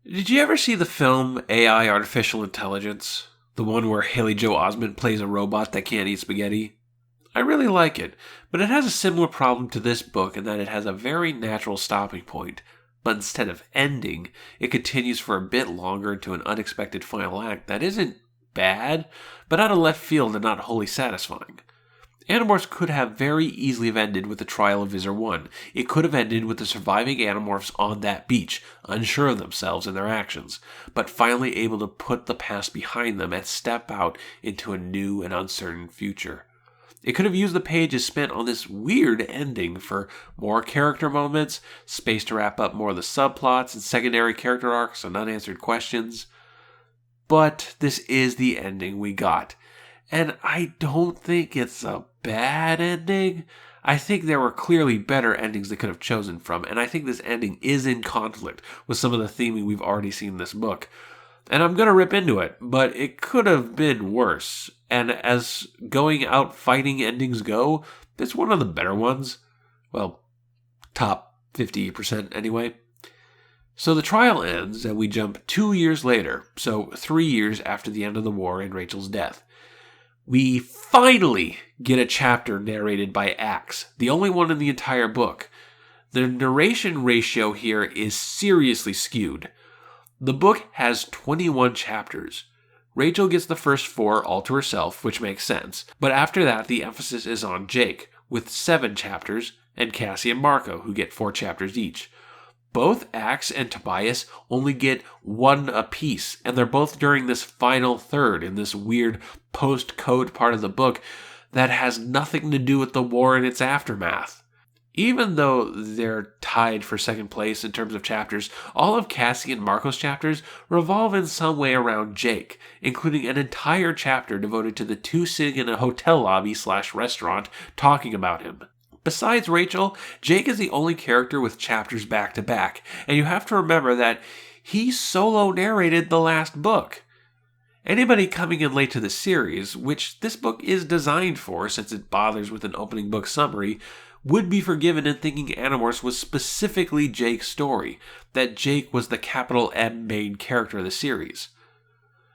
Did you ever see the film AI Artificial Intelligence? The one where Haley Joel Osment plays a robot that can't eat spaghetti? I really like it, but it has a similar problem to this book in that it has a very natural stopping point. But instead of ending, it continues for a bit longer into an unexpected final act that isn't bad, but out of left field and not wholly satisfying. Animorphs could have very easily have ended with the trial of Visser 1. It could have ended with the surviving Animorphs on that beach, unsure of themselves and their actions, but finally able to put the past behind them and step out into a new and uncertain future. It could have used the pages spent on this weird ending for more character moments, space to wrap up more of the subplots and secondary character arcs and unanswered questions. But this is the ending we got. And I don't think it's a bad ending. I think there were clearly better endings they could have chosen from, and I think this ending is in conflict with some of the theming we've already seen in this book. And I'm going to rip into it, but it could have been worse. And as going out fighting endings go, it's one of the better ones. Well, top 50% anyway. So the trial ends, and we jump 2 years later, so 3 years after the end of the war and Rachel's death. We finally get a chapter narrated by Axe, the only one in the entire book. The narration ratio here is seriously skewed. The book has 21 chapters. Rachel gets the first 4 all to herself, which makes sense, but after that the emphasis is on Jake, with 7 chapters, and Cassie and Marco, who get 4 chapters each. Both Axe and Tobias only get 1 apiece, and they're both during this final third in this weird post-code part of the book that has nothing to do with the war and its aftermath. Even though they're tied for second place in terms of chapters, all of Cassie and Marco's chapters revolve in some way around Jake, including an entire chapter devoted to the two sitting in a hotel lobby/restaurant talking about him. Besides Rachel, Jake is the only character with chapters back to back, and you have to remember that he solo narrated the last book. Anybody coming in late to the series, which this book is designed for since it bothers with an opening book summary, would be forgiven in thinking Animorphs was specifically Jake's story, that Jake was the capital M main character of the series.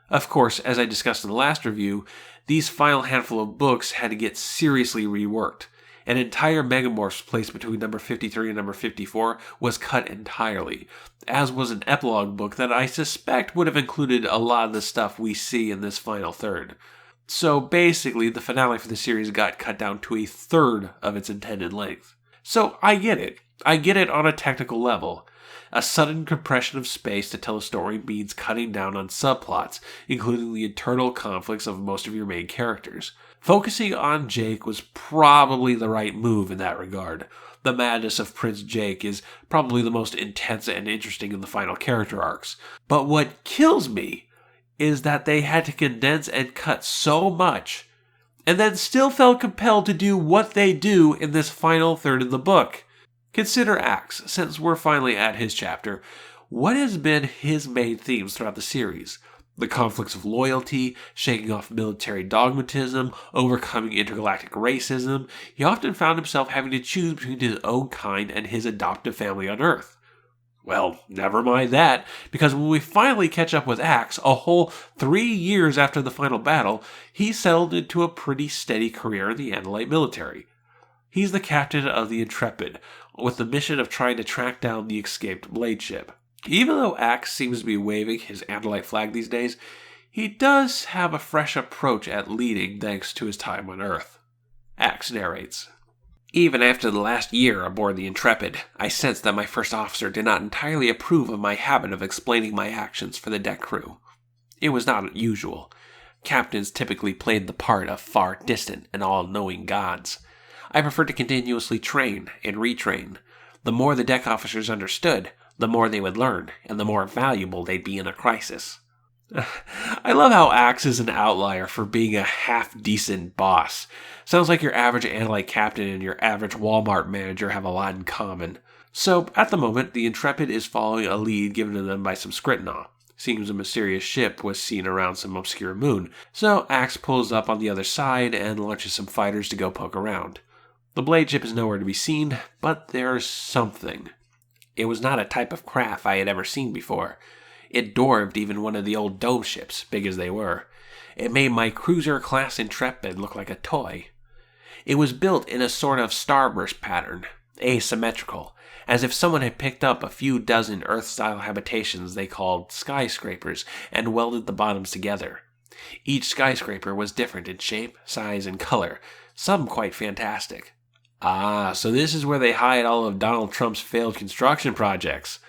Of course, as I discussed in the last review, these final handful of books had to get seriously reworked. An entire Megamorphs placed between number 53 and number 54 was cut entirely, as was an epilogue book that I suspect would have included a lot of the stuff we see in this final third. So basically, the finale for the series got cut down to a third of its intended length. So I get it. I get it on a technical level. A sudden compression of space to tell a story means cutting down on subplots, including the internal conflicts of most of your main characters. Focusing on Jake was probably the right move in that regard. The madness of Prince Jake is probably the most intense and interesting in the final character arcs. But what kills me is that they had to condense and cut so much, and then still felt compelled to do what they do in this final third of the book. Consider Axe, since we're finally at his chapter. What has been his main themes throughout the series? The conflicts of loyalty, shaking off military dogmatism, overcoming intergalactic racism. He often found himself having to choose between his own kind and his adoptive family on Earth. Well, never mind that, because when we finally catch up with Axe, a whole 3 years after the final battle, he settled into a pretty steady career in the Andalite military. He's the captain of the Intrepid, with the mission of trying to track down the escaped Blade ship. Even though Axe seems to be waving his Andalite flag these days, he does have a fresh approach at leading thanks to his time on Earth. Axe narrates, "Even after the last year aboard the Intrepid, I sensed that my first officer did not entirely approve of my habit of explaining my actions for the deck crew. It was not usual. Captains typically played the part of far distant and all-knowing gods. I preferred to continuously train and retrain. The more the deck officers understood, the more they would learn, and the more valuable they'd be in a crisis." I love how Axe is an outlier for being a half-decent boss. Sounds like your average Andalite captain and your average Walmart manager have a lot in common. So, at the moment, the Intrepid is following a lead given to them by some Skritnaw. Seems a mysterious ship was seen around some obscure moon, so Axe pulls up on the other side and launches some fighters to go poke around. The Blade ship is nowhere to be seen, but there's something. It was not a type of craft I had ever seen before. It dwarfed even one of the old dome ships, big as they were. It made my cruiser-class Intrepid look like a toy. It was built in a sort of starburst pattern, asymmetrical, as if someone had picked up a few dozen Earth-style habitations they called skyscrapers and welded the bottoms together. Each skyscraper was different in shape, size, and color, some quite fantastic. Ah, so this is where they hide all of Donald Trump's failed construction projects.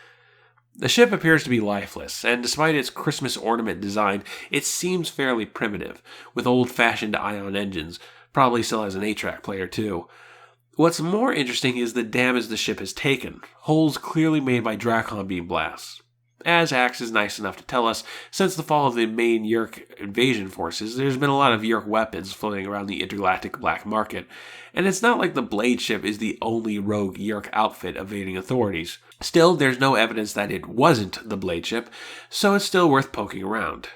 The ship appears to be lifeless, and despite its Christmas ornament design, it seems fairly primitive, with old-fashioned ion engines, probably still has an 8-track player too. What's more interesting is the damage the ship has taken, holes clearly made by Dracon beam blasts. As Axe is nice enough to tell us, since the fall of the main Yeerk invasion forces, there's been a lot of Yeerk weapons floating around the intergalactic black market, and it's not like the Blade ship is the only rogue Yeerk outfit evading authorities. Still, there's no evidence that it wasn't the Blade ship, so it's still worth poking around.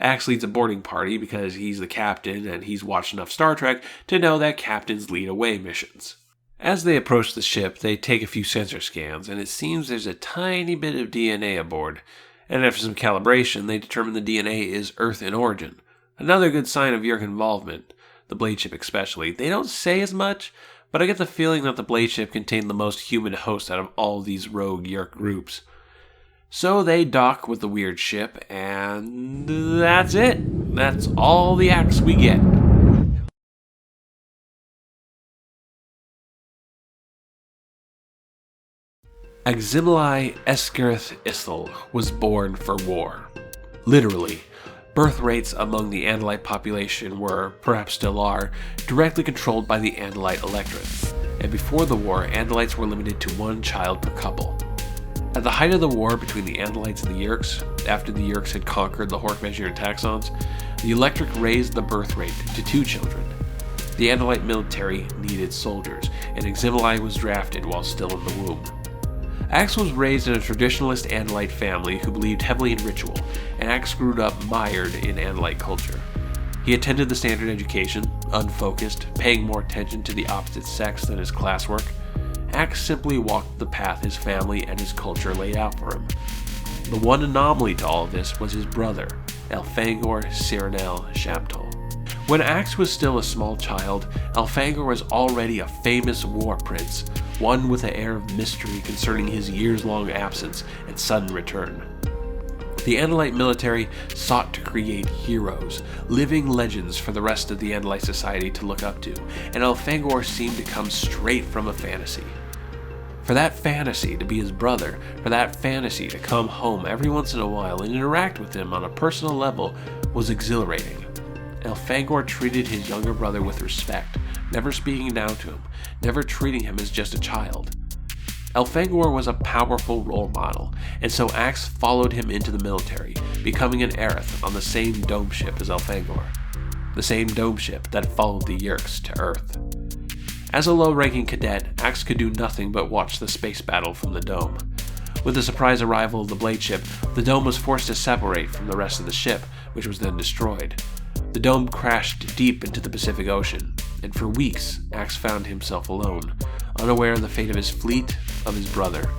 Axe leads a boarding party because he's the captain and he's watched enough Star Trek to know that captains lead away missions. As they approach the ship, they take a few sensor scans, and it seems there's a tiny bit of DNA aboard. And after some calibration, they determine the DNA is Earth in origin. Another good sign of Yeerk involvement, the Blade ship especially. They don't say as much, but I get the feeling that the Blade ship contained the most human host out of all these rogue Yeerk groups. So they dock with the weird ship, and that's it. That's all the Axe we get. Aximili Eskerith Ithil was born for war. Literally, birth rates among the Andalite population were, perhaps still are, directly controlled by the Andalite electorate, and before the war, Andalites were limited to 1 child per couple. At the height of the war between the Andalites and the Yeerks, after the Yeerks had conquered the Hork-Bajir and Taxxons, the electorate raised the birth rate to 2 children. The Andalite military needed soldiers, and Aximili was drafted while still in the womb. Axe was raised in a traditionalist Andalite family who believed heavily in ritual, and Axe grew up mired in Andalite culture. He attended the standard education, unfocused, paying more attention to the opposite sex than his classwork. Axe simply walked the path his family and his culture laid out for him. The one anomaly to all of this was his brother, Elfangor Cyrenel Shamtol. When Axe was still a small child, Elfangor was already a famous war prince, one with an air of mystery concerning his years-long absence and sudden return. The Andalite military sought to create heroes, living legends for the rest of the Andalite society to look up to, and Elfangor seemed to come straight from a fantasy. For that fantasy to be his brother, for that fantasy to come home every once in a while and interact with him on a personal level was exhilarating. Elfangor treated his younger brother with respect, never speaking down to him, never treating him as just a child. Elfangor was a powerful role model, and so Axe followed him into the military, becoming an Aerith on the same dome ship as Elfangor, the same dome ship that followed the Yeerks to Earth. As a low-ranking cadet, Axe could do nothing but watch the space battle from the dome. With the surprise arrival of the Blade ship, the dome was forced to separate from the rest of the ship, which was then destroyed. The dome crashed deep into the Pacific Ocean, and for weeks, Axe found himself alone, unaware of the fate of his fleet, of his brother.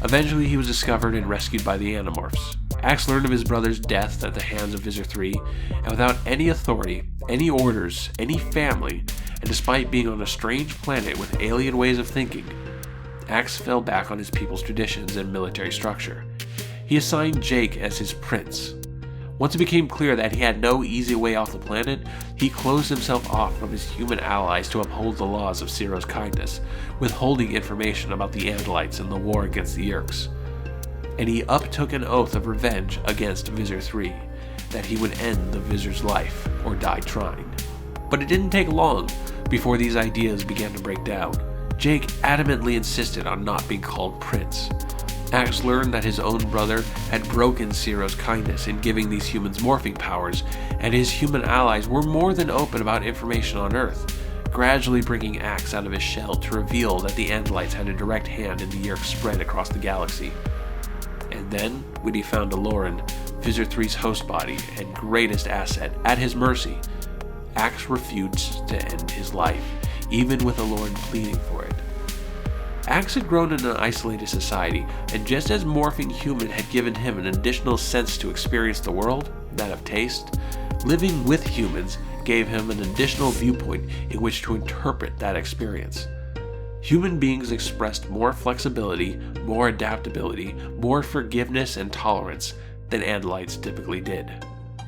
Eventually, he was discovered and rescued by the Animorphs. Axe learned of his brother's death at the hands of Visser III, and without any authority, any orders, any family, and despite being on a strange planet with alien ways of thinking, Axe fell back on his people's traditions and military structure. He assigned Jake as his prince. Once it became clear that he had no easy way off the planet, he closed himself off from his human allies to uphold the laws of Ciro's kindness, withholding information about the Andalites and the war against the Yeerks. And he uptook an oath of revenge against Visser III, that he would end the Visser's life or die trying. But it didn't take long before these ideas began to break down. Jake adamantly insisted on not being called Prince. Axe learned that his own brother had broken Ciro's kindness in giving these humans morphing powers, and his human allies were more than open about information on Earth, gradually bringing Axe out of his shell to reveal that the Andalites had a direct hand in the Yeerk spread across the galaxy. And then, when he found Aloran, Visser III's host body and greatest asset, at his mercy, Axe refused to end his life, even with Aloran pleading for it. Ax had grown in an isolated society, and just as morphing human had given him an additional sense to experience the world, that of taste, living with humans gave him an additional viewpoint in which to interpret that experience. Human beings expressed more flexibility, more adaptability, more forgiveness and tolerance than Andalites typically did.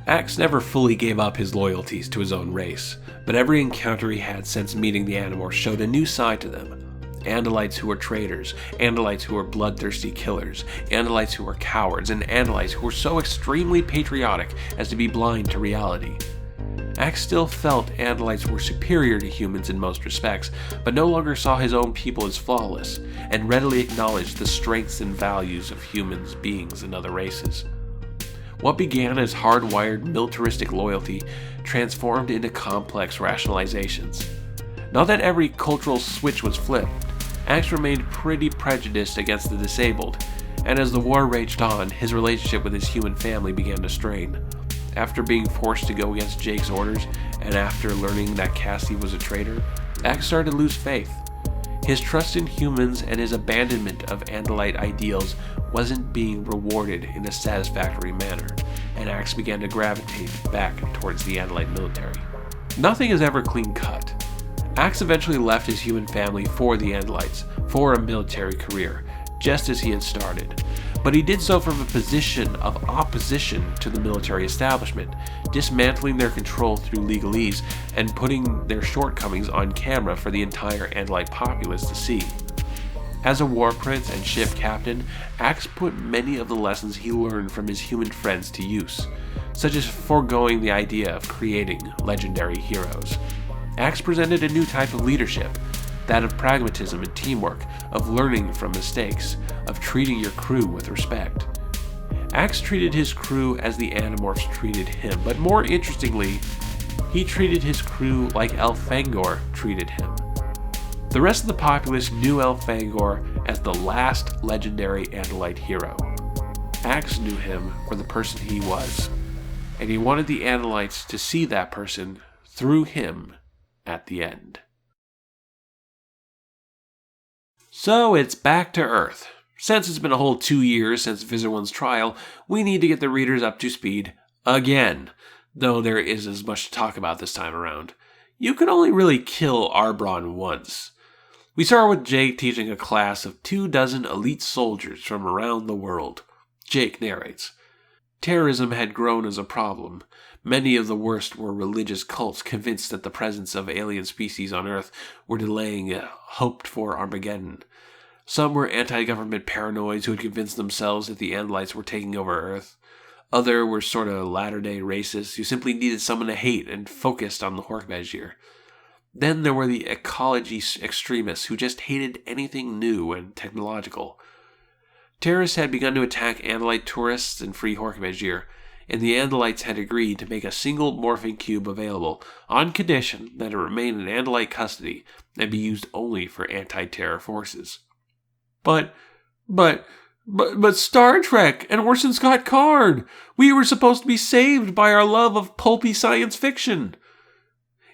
Ax never fully gave up his loyalties to his own race, but every encounter he had since meeting the Animorphs showed a new side to them. Andalites who were traitors, Andalites who were bloodthirsty killers, Andalites who were cowards, and Andalites who were so extremely patriotic as to be blind to reality. Ax still felt Andalites were superior to humans in most respects, but no longer saw his own people as flawless, and readily acknowledged the strengths and values of humans, beings, and other races. What began as hardwired militaristic loyalty transformed into complex rationalizations. Not that every cultural switch was flipped, Ax remained pretty prejudiced against the disabled, and as the war raged on, his relationship with his human family began to strain. After being forced to go against Jake's orders, and after learning that Cassie was a traitor, Ax started to lose faith. His trust in humans and his abandonment of Andalite ideals wasn't being rewarded in a satisfactory manner, and Ax began to gravitate back towards the Andalite military. Nothing is ever clean-cut. Ax eventually left his human family for the Andalites, for a military career, just as he had started. But he did so from a position of opposition to the military establishment, dismantling their control through legalese and putting their shortcomings on camera for the entire Andalite populace to see. As a war prince and ship captain, Ax put many of the lessons he learned from his human friends to use, such as foregoing the idea of creating legendary heroes. Ax presented a new type of leadership, that of pragmatism and teamwork, of learning from mistakes, of treating your crew with respect. Ax treated his crew as the Animorphs treated him, but more interestingly, he treated his crew like Elfangor treated him. The rest of the populace knew Elfangor as the last legendary Andalite hero. Ax knew him for the person he was, and he wanted the Andalites to see that person through him at the end. So it's back to Earth. Since it's been a whole 2 years since Visor 1's trial, we need to get the readers up to speed again, though there is as much to talk about this time around. You can only really kill Arbron once. We start with Jake teaching a class of 24 elite soldiers from around the world. Jake narrates. Terrorism had grown as a problem. Many of the worst were religious cults convinced that the presence of alien species on Earth were delaying a hoped-for Armageddon. Some were anti-government paranoids who had convinced themselves that the Andalites were taking over Earth. Others were sort of latter-day racists who simply needed someone to hate and focused on the Hork-Bajir. Then there were the ecology extremists who just hated anything new and technological. Terrorists had begun to attack Andalite tourists and free Hork-Bajir, and the Andalites had agreed to make a single morphing cube available, on condition that it remain in Andalite custody and be used only for anti-terror forces. But Star Trek and Orson Scott Card! We were supposed to be saved by our love of pulpy science fiction!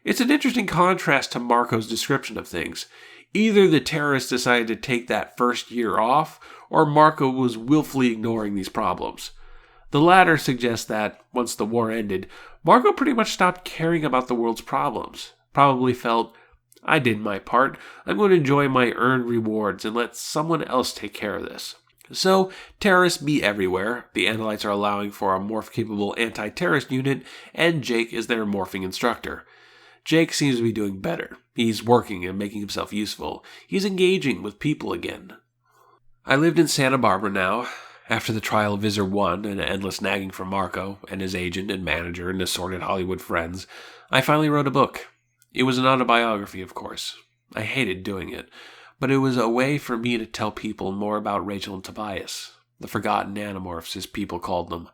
It's an interesting contrast to Marco's description of things. Either the terrorists decided to take that first year off, or Marco was willfully ignoring these problems. The latter suggests that, once the war ended, Marco pretty much stopped caring about the world's problems. Probably felt, I did my part, I'm going to enjoy my earned rewards and let someone else take care of this. So, terrorists be everywhere, the Andalites are allowing for a morph-capable anti-terrorist unit, and Jake is their morphing instructor. Jake seems to be doing better. He's working and making himself useful. He's engaging with people again. I lived in Santa Barbara now. After the trial of Visor 1 and endless nagging from Marco and his agent and manager and assorted Hollywood friends, I finally wrote a book. It was an autobiography, of course. I hated doing it, but it was a way for me to tell people more about Rachel and Tobias, the forgotten Animorphs as people called them.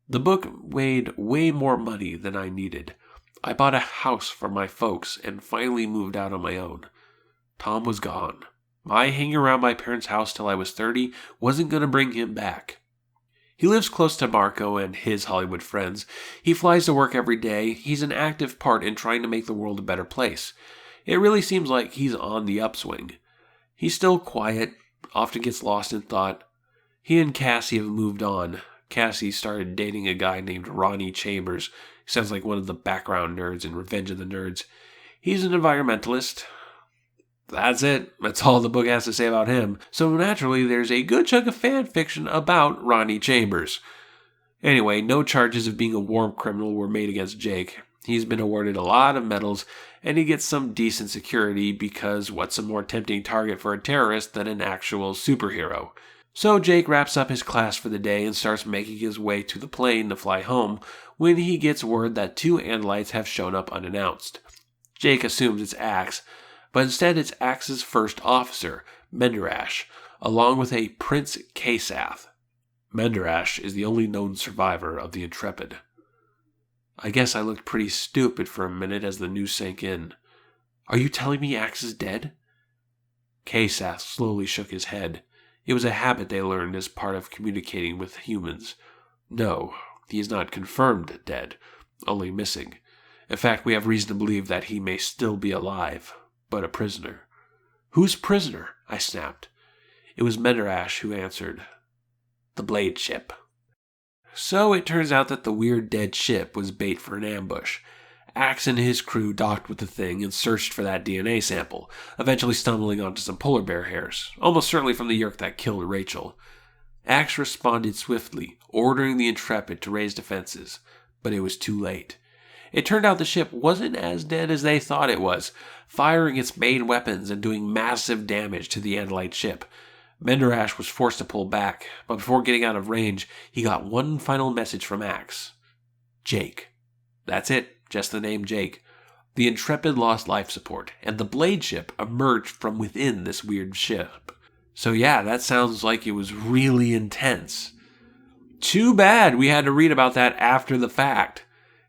The book weighed way more money than I needed. I bought a house for my folks and finally moved out on my own. Tom was gone. My hanging around my parents' house till I was 30 wasn't going to bring him back. He lives close to Marco and his Hollywood friends. He flies to work every day. He's an active part in trying to make the world a better place. It really seems like he's on the upswing. He's still quiet, often gets lost in thought. He and Cassie have moved on. Cassie started dating a guy named Ronnie Chambers. He sounds like one of the background nerds in Revenge of the Nerds. He's an environmentalist. That's it. That's all the book has to say about him. So naturally, there's a good chunk of fan fiction about Ronnie Chambers. Anyway, no charges of being a war criminal were made against Jake. He's been awarded a lot of medals, and he gets some decent security because what's a more tempting target for a terrorist than an actual superhero? So Jake wraps up his class for the day and starts making his way to the plane to fly home when he gets word that 2 Andalites have shown up unannounced. Jake assumes it's Axe, but instead it's Axe's first officer, Menderash, along with a Prince Kasath. Menderash is the only known survivor of the Intrepid. I guess I looked pretty stupid for a minute as the news sank in. Are you telling me Axe is dead? Kasath slowly shook his head. It was a habit they learned as part of communicating with humans. No, he is not confirmed dead, only missing. In fact, we have reason to believe that he may still be alive, but a prisoner. Whose prisoner? I snapped. It was Menderash who answered. The Blade Ship. So it turns out that the weird dead ship was bait for an ambush. Axe and his crew docked with the thing and searched for that DNA sample, eventually stumbling onto some polar bear hairs, almost certainly from the Yeerk that killed Rachel. Axe responded swiftly, ordering the Intrepid to raise defenses, but it was too late. It turned out the ship wasn't as dead as they thought it was, firing its main weapons and doing massive damage to the Andalite ship. Menderash was forced to pull back, but before getting out of range, he got one final message from Axe. Jake. That's it, just the name Jake. The Intrepid lost life support, and the Blade Ship emerged from within this weird ship. So yeah, that sounds like it was really intense. Too bad we had to read about that after the fact.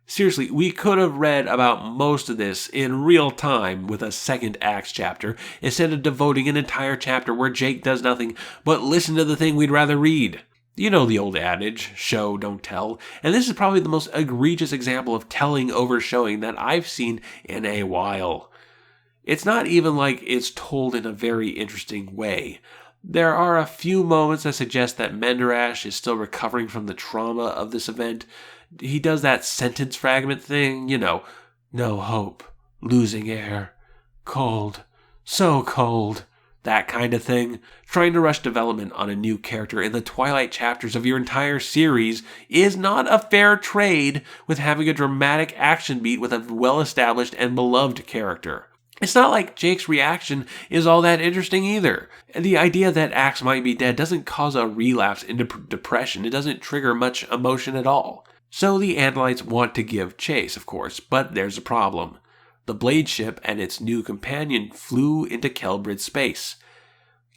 Seriously, we could have read about most of this in real time with a second Axe chapter, instead of devoting an entire chapter where Jake does nothing but listen to the thing we'd rather read. You know the old adage, show, don't tell, and this is probably the most egregious example of telling over showing that I've seen in a while. It's not even like it's told in a very interesting way. There are a few moments that suggest that Menderash is still recovering from the trauma of this event. He does that sentence fragment thing, no hope, losing air, cold, so cold, that kind of thing. Trying to rush development on a new character in the twilight chapters of your entire series is not a fair trade with having a dramatic action beat with a well-established and beloved character. It's not like Jake's reaction is all that interesting either. The idea that Axe might be dead doesn't cause a relapse into depression. It doesn't trigger much emotion at all. So the Andalites want to give chase, of course, but there's a problem. The Blade Ship and its new companion flew into Kelbrid space.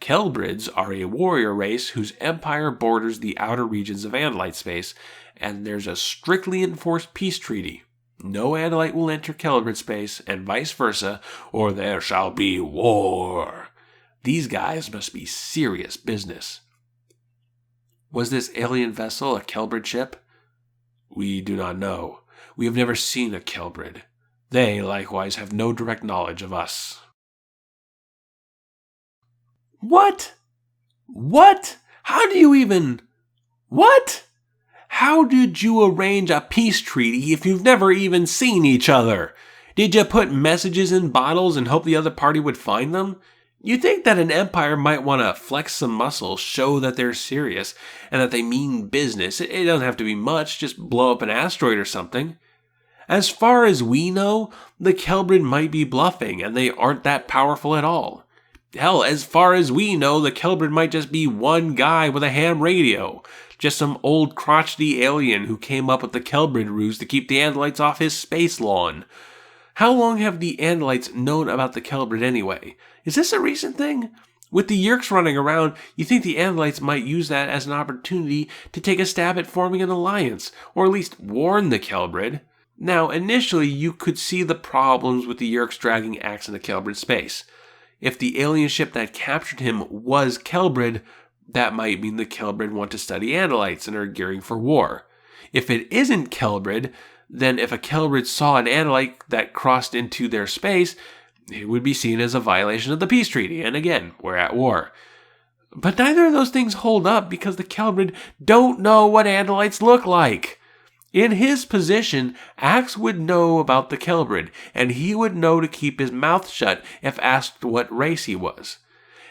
Kelbrids are a warrior race whose empire borders the outer regions of Andalite space, and there's a strictly enforced peace treaty. No Andalite will enter Kelbrid space, and vice versa, or there shall be war. These guys must be serious business. Was this alien vessel a Kelbrid ship? We do not know. We have never seen a Kelbrid. They, likewise, have no direct knowledge of us. What? What? How do you even... What? How did you arrange a peace treaty if you've never even seen each other? Did you put messages in bottles and hope the other party would find them? You'd think that an empire might want to flex some muscle, show that they're serious, and that they mean business. It doesn't have to be much, just blow up an asteroid or something. As far as we know, the Kelbrid might be bluffing, and they aren't that powerful at all. Hell, as far as we know, the Kelbrid might just be one guy with a ham radio. Just some old crotchety alien who came up with the Kelbrid ruse to keep the Andalites off his space lawn. How long have the Andalites known about the Kelbrid anyway? Is this a recent thing? With the Yeerks running around, you think the Andalites might use that as an opportunity to take a stab at forming an alliance, or at least warn the Kelbrid. Now, initially, you could see the problems with the Yeerks dragging Axe into Kelbrid space. If the alien ship that captured him was Kelbrid, that might mean the Kelbrid want to study Andalites and are gearing for war. If it isn't Kelbrid, then if a Kelbrid saw an Andalite that crossed into their space, It would be seen as a violation of the peace treaty, and again, we're at war. But neither of those things hold up because the Kelbrid don't know what Andalites look like. In his position, Axe would know about the Kelbrid, and he would know to keep his mouth shut if asked what race he was.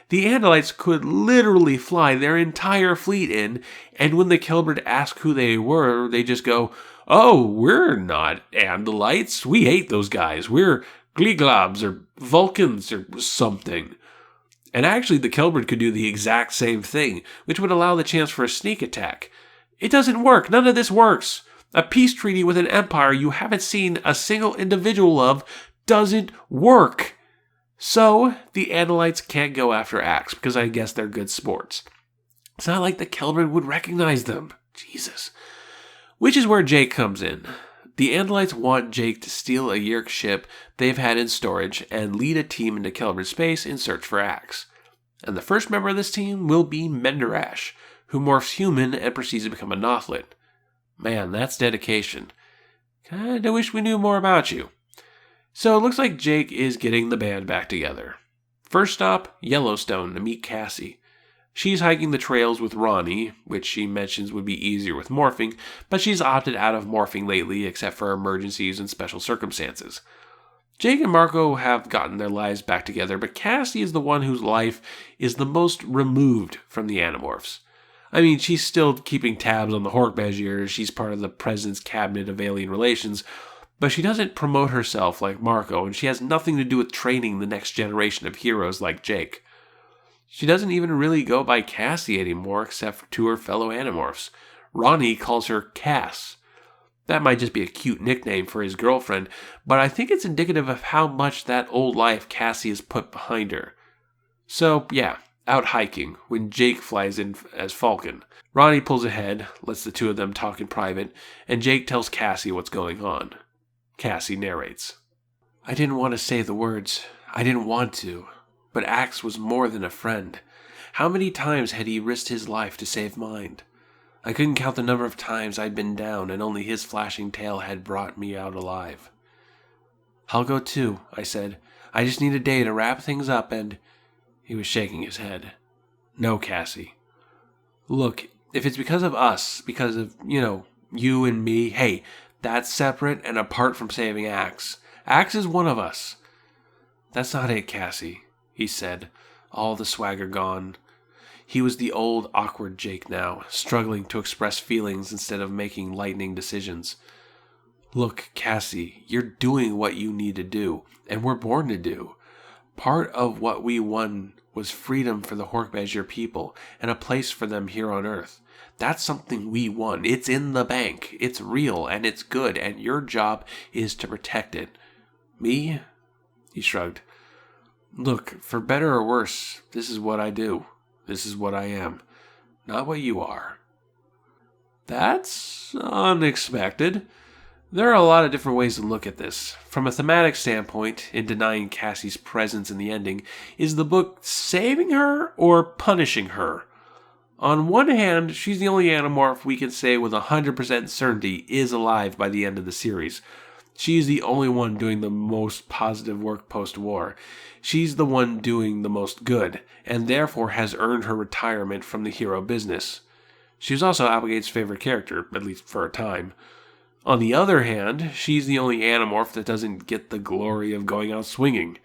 The Andalites could literally fly their entire fleet in, and when the Kelbrid ask who they were, they just go, "Oh, we're not Andalites. We hate those guys. We're Gleeglobs or Vulcans or something." And actually, the Kelbrid could do the exact same thing, which would allow the chance for a sneak attack. It doesn't work. None of this works. A peace treaty with an empire you haven't seen a single individual of doesn't work. So, the Andalites can't go after Axe, because I guess they're good sports. It's not like the Kelbrid would recognize them. Jesus. Which is where Jake comes in. The Andalites want Jake to steal a Yeerk ship they've had in storage and lead a team into Kelbrid space in search for Axe. And the first member of this team will be Menderash, who morphs human and proceeds to become a Nothlit. Man, that's dedication. Kinda wish we knew more about you. So it looks like Jake is getting the band back together. First stop, Yellowstone to meet Cassie. She's hiking the trails with Ronnie, which she mentions would be easier with morphing, but she's opted out of morphing lately except for emergencies and special circumstances. Jake and Marco have gotten their lives back together, but Cassie is the one whose life is the most removed from the Animorphs. I mean, she's still keeping tabs on the Hork-Bajir, she's part of the President's Cabinet of Alien Relations, but she doesn't promote herself like Marco, and she has nothing to do with training the next generation of heroes like Jake. She doesn't even really go by Cassie anymore, except to her fellow Animorphs. Ronnie calls her Cass. That might just be a cute nickname for his girlfriend, but I think it's indicative of how much that old life Cassie has put behind her. So, yeah, out hiking, when Jake flies in as Falcon. Ronnie pulls ahead, lets the two of them talk in private, and Jake tells Cassie what's going on. Cassie narrates. "I didn't want to say the words. I didn't want to. But Axe was more than a friend. How many times had he risked his life to save mine? I couldn't count the number of times I'd been down, and only his flashing tail had brought me out alive. I'll go too, I said. I just need a day to wrap things up and... He was shaking his head. No, Cassie. Look, if it's because of us, because of, you and me, hey, that's separate and apart from saving Axe. Axe is one of us. That's not it, Cassie, he said, all the swagger gone. He was the old, awkward Jake now, struggling to express feelings instead of making lightning decisions. Look, Cassie, you're doing what you need to do, and we're born to do. Part of what we won was freedom for the Hork-Bajir people, and a place for them here on Earth. That's something we won. It's in the bank. It's real, and it's good, and your job is to protect it. Me? He shrugged. Look, for better or worse, this is what I do. This is what I am. Not what you are. That's unexpected. There are a lot of different ways to look at this. From a thematic standpoint, in denying Cassie's presence in the ending, is the book saving her or punishing her? On one hand, she's the only Animorph we can say with 100% certainty is alive by the end of the series. She's the only one doing the most positive work post-war. She's the one doing the most good, and therefore has earned her retirement from the hero business. She's also Applegate's favorite character, at least for a time. On the other hand, she's the only Animorph that doesn't get the glory of going out swinging.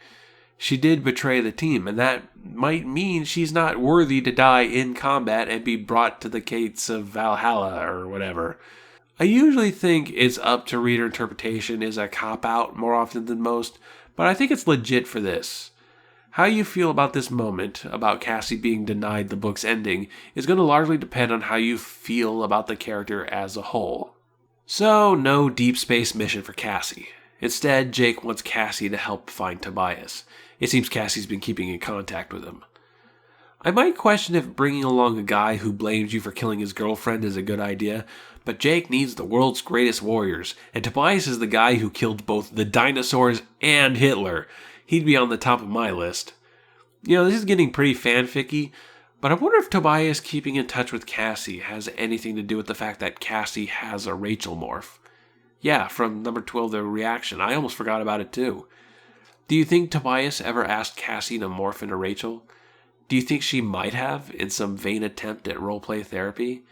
She did betray the team, and that might mean she's not worthy to die in combat and be brought to the gates of Valhalla or whatever. I usually think it's up to reader interpretation is a cop-out more often than most, but I think it's legit for this. How you feel about this moment, about Cassie being denied the book's ending, is going to largely depend on how you feel about the character as a whole. So, no deep space mission for Cassie. Instead, Jake wants Cassie to help find Tobias. It seems Cassie's been keeping in contact with him. I might question if bringing along a guy who blames you for killing his girlfriend is a good idea, but Jake needs the world's greatest warriors, and Tobias is the guy who killed both the dinosaurs and Hitler. He'd be on the top of my list. This is getting pretty fanficky, but I wonder if Tobias keeping in touch with Cassie has anything to do with the fact that Cassie has a Rachel morph. Yeah, from number 12, The Reaction. I almost forgot about it too. Do you think Tobias ever asked Cassie to morph into Rachel? Do you think she might have, in some vain attempt at roleplay therapy?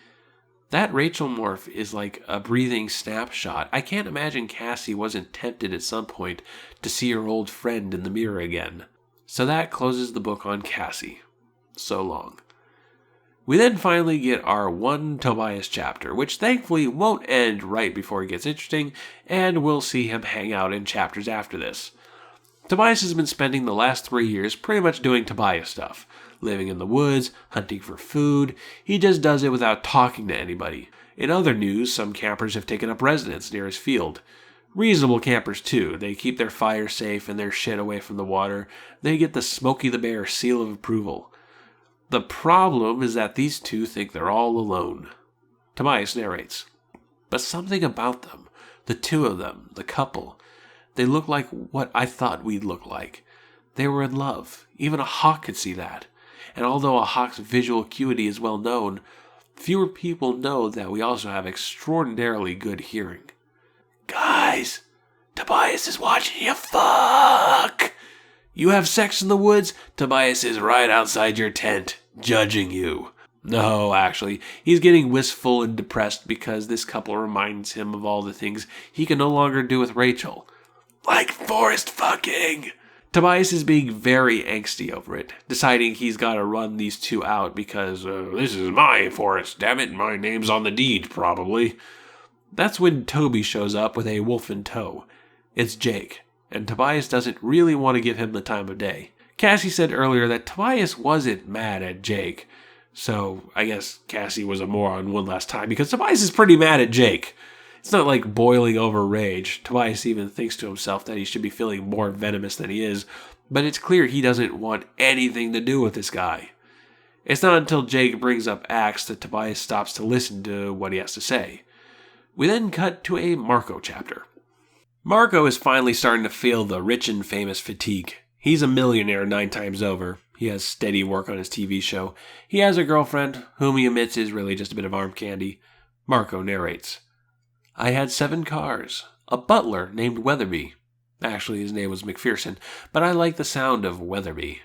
That Rachel morph is like a breathing snapshot. I can't imagine Cassie wasn't tempted at some point to see her old friend in the mirror again. So that closes the book on Cassie. So long. We then finally get our one Tobias chapter, which thankfully won't end right before it gets interesting, and we'll see him hang out in chapters after this. Tobias has been spending the last 3 years pretty much doing Tobias stuff. Living in the woods, hunting for food. He just does it without talking to anybody. In other news, some campers have taken up residence near his field. Reasonable campers too. They keep their fire safe and their shit away from the water. They get the Smokey the Bear seal of approval. The problem is that these two think they're all alone. Tobias narrates. But something about them, the two of them, the couple, they look like what I thought we'd look like. They were in love. Even a hawk could see that. And although a hawk's visual acuity is well known, fewer people know that we also have extraordinarily good hearing. Guys, Tobias is watching you fuck! You have sex in the woods? Tobias is right outside your tent, judging you. No, actually, he's getting wistful and depressed because this couple reminds him of all the things he can no longer do with Rachel. Like forest fucking! Tobias is being very angsty over it, deciding he's got to run these two out because, this is my forest, damn it, my name's on the deed, probably. That's when Toby shows up with a wolf in tow. It's Jake, and Tobias doesn't really want to give him the time of day. Cassie said earlier that Tobias wasn't mad at Jake, so I guess Cassie was a moron one last time because Tobias is pretty mad at Jake. It's not like boiling over rage. Tobias even thinks to himself that he should be feeling more venomous than he is, but it's clear he doesn't want anything to do with this guy. It's not until Jake brings up Axe that Tobias stops to listen to what he has to say. We then cut to a Marco chapter. Marco is finally starting to feel the rich and famous fatigue. He's a millionaire 9 times over. He has steady work on his TV show. He has a girlfriend, whom he admits is really just a bit of arm candy. Marco narrates. I had 7 cars, a butler named Weatherby. Actually, his name was McPherson, but I like the sound of Weatherby.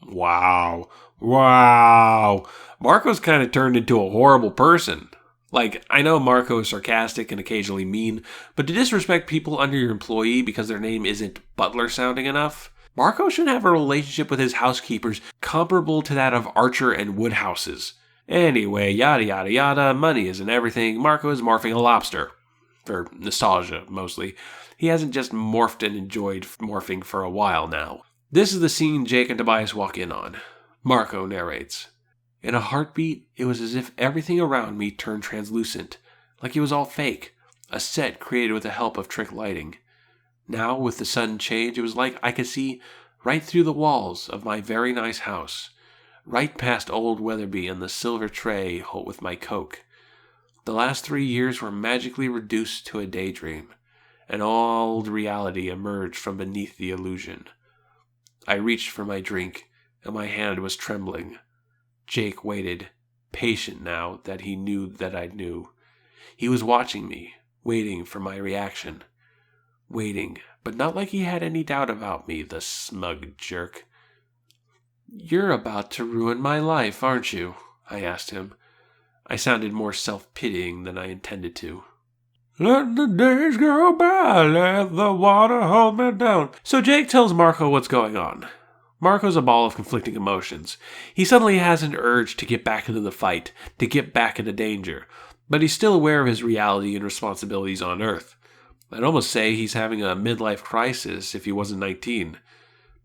Wow. Marco's kind of turned into a horrible person. Like, I know Marco is sarcastic and occasionally mean, but to disrespect people under your employee because their name isn't butler sounding enough? Marco should have a relationship with his housekeepers comparable to that of Archer and Woodhouse's. Anyway, yada yada yada, money isn't everything. Marco is morphing a lobster. For nostalgia, mostly. He hasn't just morphed and enjoyed morphing for a while now. This is the scene Jake and Tobias walk in on. Marco narrates. In a heartbeat, it was as if everything around me turned translucent, like it was all fake, a set created with the help of trick lighting. Now, with the sudden change, it was like I could see right through the walls of my very nice house, right past old Weatherby and the silver tray with my Coke. The last 3 years were magically reduced to a daydream, and all reality emerged from beneath the illusion. I reached for my drink, and my hand was trembling. Jake waited, patient now that he knew that I knew. He was watching me, waiting for my reaction. Waiting, but not like he had any doubt about me, the smug jerk. You're about to ruin my life, aren't you? I asked him. I sounded more self-pitying than I intended to. Let the days go by, let the water hold me down. So Jake tells Marco what's going on. Marco's a ball of conflicting emotions. He suddenly has an urge to get back into the fight, to get back into danger, but he's still aware of his reality and responsibilities on Earth. I'd almost say he's having a midlife crisis if he wasn't 19.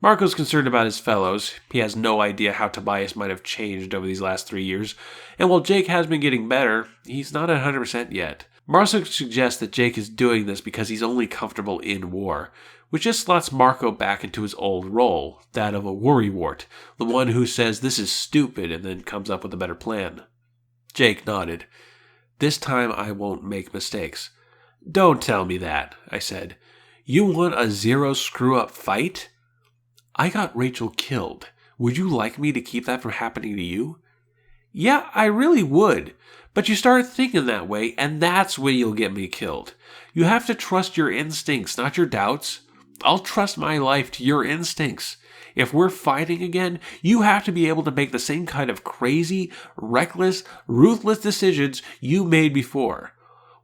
Marco's concerned about his fellows. He has no idea how Tobias might have changed over these last 3 years, and while Jake has been getting better, he's not 100% yet. Marco suggests that Jake is doing this because he's only comfortable in war, which just slots Marco back into his old role, that of a worrywart, the one who says this is stupid and then comes up with a better plan. Jake nodded. This time I won't make mistakes. Don't tell me that, I said. You want a zero screw-up fight? I got Rachel killed. Would you like me to keep that from happening to you? Yeah, I really would. But you start thinking that way, and that's when you'll get me killed. You have to trust your instincts, not your doubts. I'll trust my life to your instincts. If we're fighting again, you have to be able to make the same kind of crazy, reckless, ruthless decisions you made before.